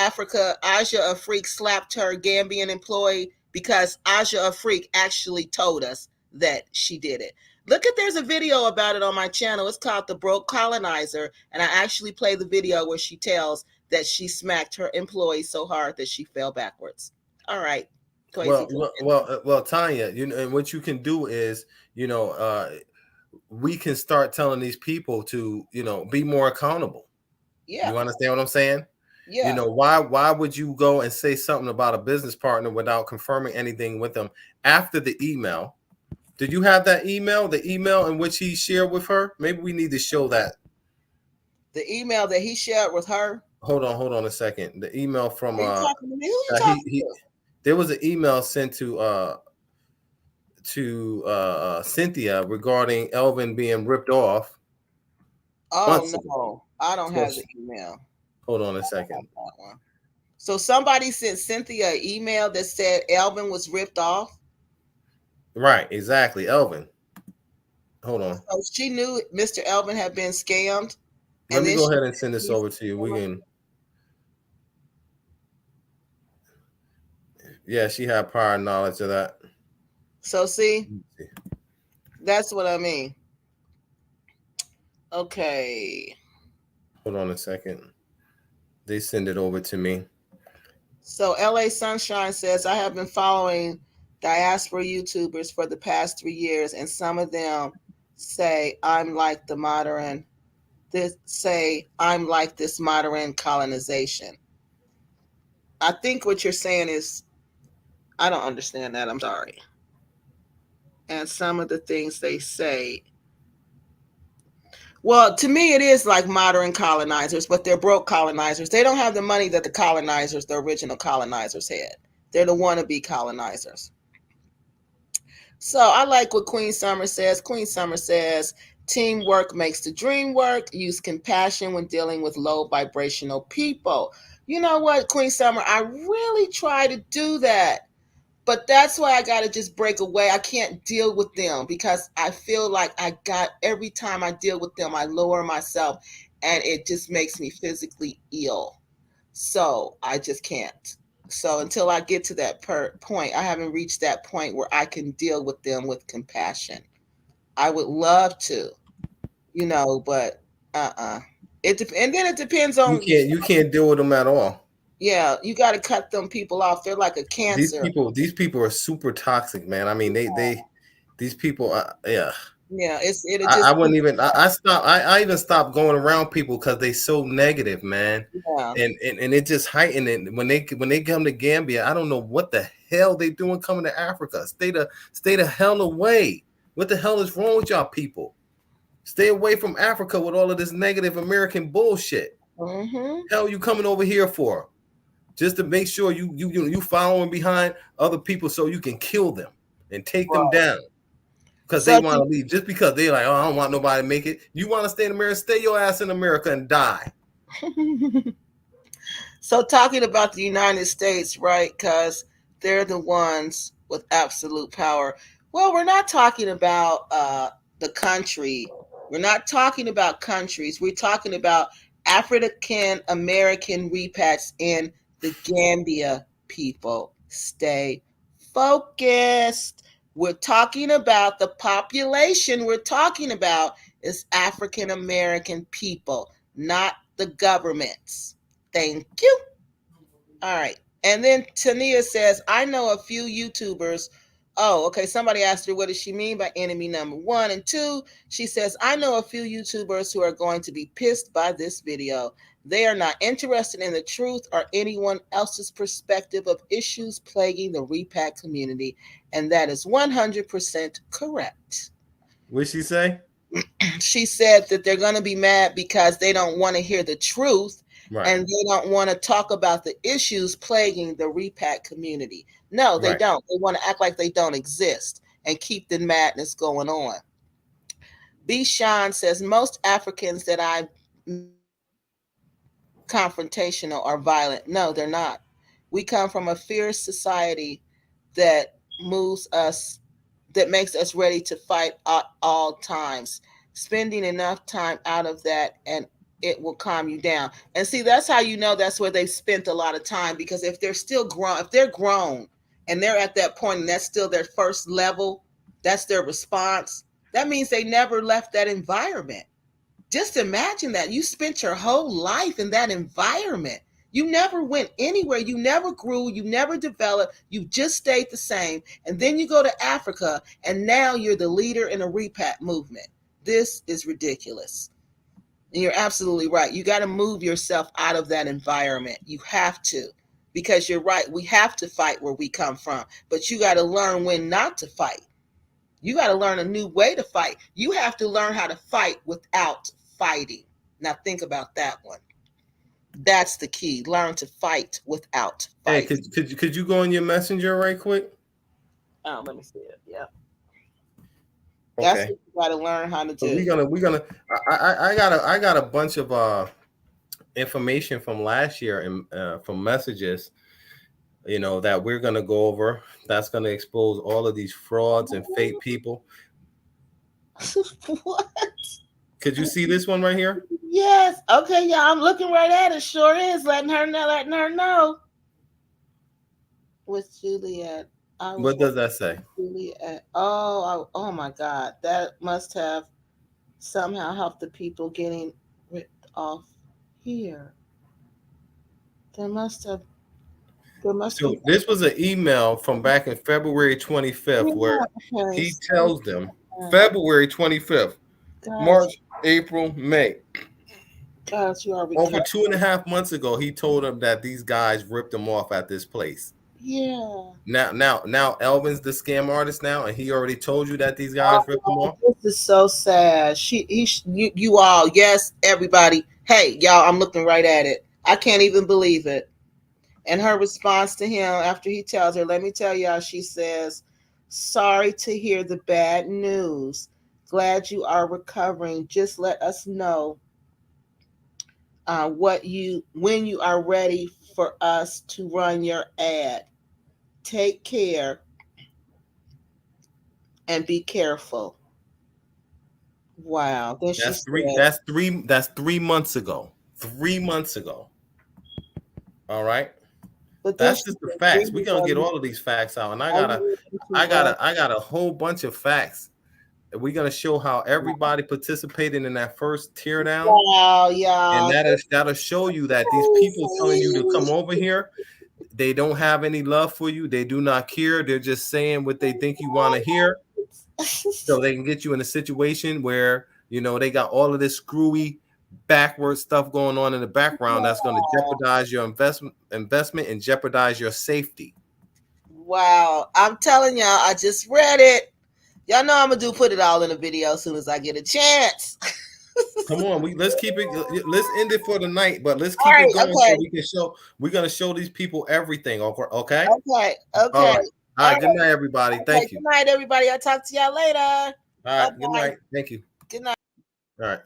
Asia Afrique slapped her Gambian employee? Because Asia Afrique actually told us that she did it. Look at, there's a video about it on my channel. It's called The Broke Colonizer. And I actually play the video where she tells that she smacked her employee so hard that she fell backwards. All right. Crazy. Well, Tanya, and what you can do is, we can start telling these people to, be more accountable. Yeah. You understand what I'm saying? Yeah. Why would you go and say something about a business partner without confirming anything with them after the email? Did you have that email, the email in which he shared with her? Maybe we need to show that. The email that he shared with her. Hold on a second. The email from Are you talking to me? Who are you talking to? there was an email sent to Cynthia regarding Alvin being ripped off. Oh no, I don't have the email. Hold on a second. So somebody sent Cynthia an email that said Alvin was ripped off. Right, exactly, Alvin. Hold on. So she knew Mr. Alvin had been scammed. Let me go ahead and send this over to you. We can. Yeah, she had prior knowledge of that. So see, that's what I mean. Okay. Hold on a second. They send it over to me. So LA Sunshine says, I have been following diaspora YouTubers for the past 3 years, and some of them say I'm like the modern this modern colonization. I think what you're saying is, I don't understand that. I'm sorry. And some of the things they say, well, to me, it is like modern colonizers, but they're broke colonizers. They don't have the money that the original colonizers had. They're the wannabe colonizers. So I like what Queen Summer says. Queen Summer says, teamwork makes the dream work. Use compassion when dealing with low vibrational people. You know what, Queen Summer? I really try to do that. But that's why I got to just break away. I can't deal with them because I feel like every time I deal with them, I lower myself and it just makes me physically ill. So I just can't. So until I get to that point, I haven't reached that point where I can deal with them with compassion. I would love to, but and then it depends on. You can't deal with them at all. Yeah, you got to cut them people off. They're like a cancer. These people are super toxic, man. I mean, these people, yeah. Yeah, I wouldn't even. I even stopped going around people because they so negative, man. Yeah. And it just heightened it when they come to Gambia. I don't know what the hell they doing coming to Africa. Stay the hell away. What the hell is wrong with y'all people? Stay away from Africa with all of this negative American bullshit. Mm-hmm. Hell, you coming over here for? Just to make sure you following behind other people so you can kill them and take them down because they want to leave. Just because they're like, oh, I don't want nobody to make it. You want to stay in America? Stay your ass in America and die. So talking about the United States, right? Because they're the ones with absolute power. Well, we're not talking about the country. We're not talking about countries. We're talking about African American repats in the Gambia people. Stay focused. We're talking about the population we're talking about is African American people, not the governments. Thank you. All right. And then Tania says, I know a few YouTubers. Oh, okay. Somebody asked her, what does she mean by enemy number 1 and 2? She says, I know a few YouTubers who are going to be pissed by this video. They are not interested in the truth or anyone else's perspective of issues plaguing the repack community. And that is 100% correct. What'd she say? She said that they're going to be mad because they don't want to hear the truth Right. and they don't want to talk about the issues plaguing the repat community. No, they Right. don't. They want to act like they don't exist and keep the madness going on. B. Sean says most Africans that I confrontational or violent. No, they're not. We come from a fierce society that moves us, that makes us ready to fight at all times. Spending enough time out of that and it will calm you down. And see, that's how you know that's where they've spent a lot of time, because if they're still grown, if they're grown and they're at that point and that's still their first level, that's their response, that means they never left that environment. Just imagine that you spent your whole life in that environment. You never went anywhere. You never grew. You never developed. You just stayed the same. And then you go to Africa and now you're the leader in a repat movement. This is ridiculous. And you're absolutely right. You got to move yourself out of that environment. You have to, because you're right. We have to fight where we come from, but you got to learn when not to fight. You got to learn a new way to fight. You have to learn how to fight without fighting. Now think about that one. That's the key. Learn to fight without Hey, fighting. could you go on your messenger right quick? Oh, let me see it. Yeah. That's Okay. what you got to learn how to So do. we're gonna I got a bunch of information from last year and from messages, you know, that we're gonna go over. That's gonna expose all of these frauds and fake people. What? Could you see this one right here? Yes. Okay. Yeah, I'm looking right at it. Sure is letting her know. Letting her know. With Juliet, I was What does that say? Juliet. Oh my God. That must have somehow helped the people getting ripped off here. There must have. There must So be. this was an email from back in February 25th where Yeah. Okay. he So, tells them February 25th, guys, March, April, May. guys, you are Over recovering. 2.5 months ago, he told them that these guys ripped him off at this place. Yeah. Now, Alvin's the scam artist now, and he already told you that these guys ripped him off. This is so sad. You all, yes, everybody. Hey, y'all, I'm looking right at it. I can't even believe it. And her response to him after he tells her, let me tell y'all, she says, sorry to hear the bad news. Glad you are recovering. Just let us know when you are ready for us to run your ad. Take care and be careful. Wow. Then she That's three. said, That's three. That's 3 months ago. 3 months ago. All right. but then That's she just the said, facts. We're "Really, gonna get all of these facts out, and are you into I got a whole bunch of facts. We're gonna show how everybody participated in that first tear down, wow, and y'all. that'll show you that these people telling you to come over here, they don't have any love for you. They do not care. They're just saying what they think you want to hear, so they can get you in a situation where, you know, they got all of this screwy backward stuff going on in the background that's going to jeopardize your investment and jeopardize your safety. Wow. I'm telling y'all, I just read it. Y'all know I'm gonna put it all in a video as soon as I get a chance. Come on, let's keep it. Let's end it for the night, but let's All keep it right, going so okay. we can show. We're gonna show these people everything. Okay. Okay, All okay. right. All All right. right, Good night, everybody. okay. Thank you. Good night, everybody. I'll talk to y'all later. All Bye right. Good bye. night. Thank you. Good night. All right.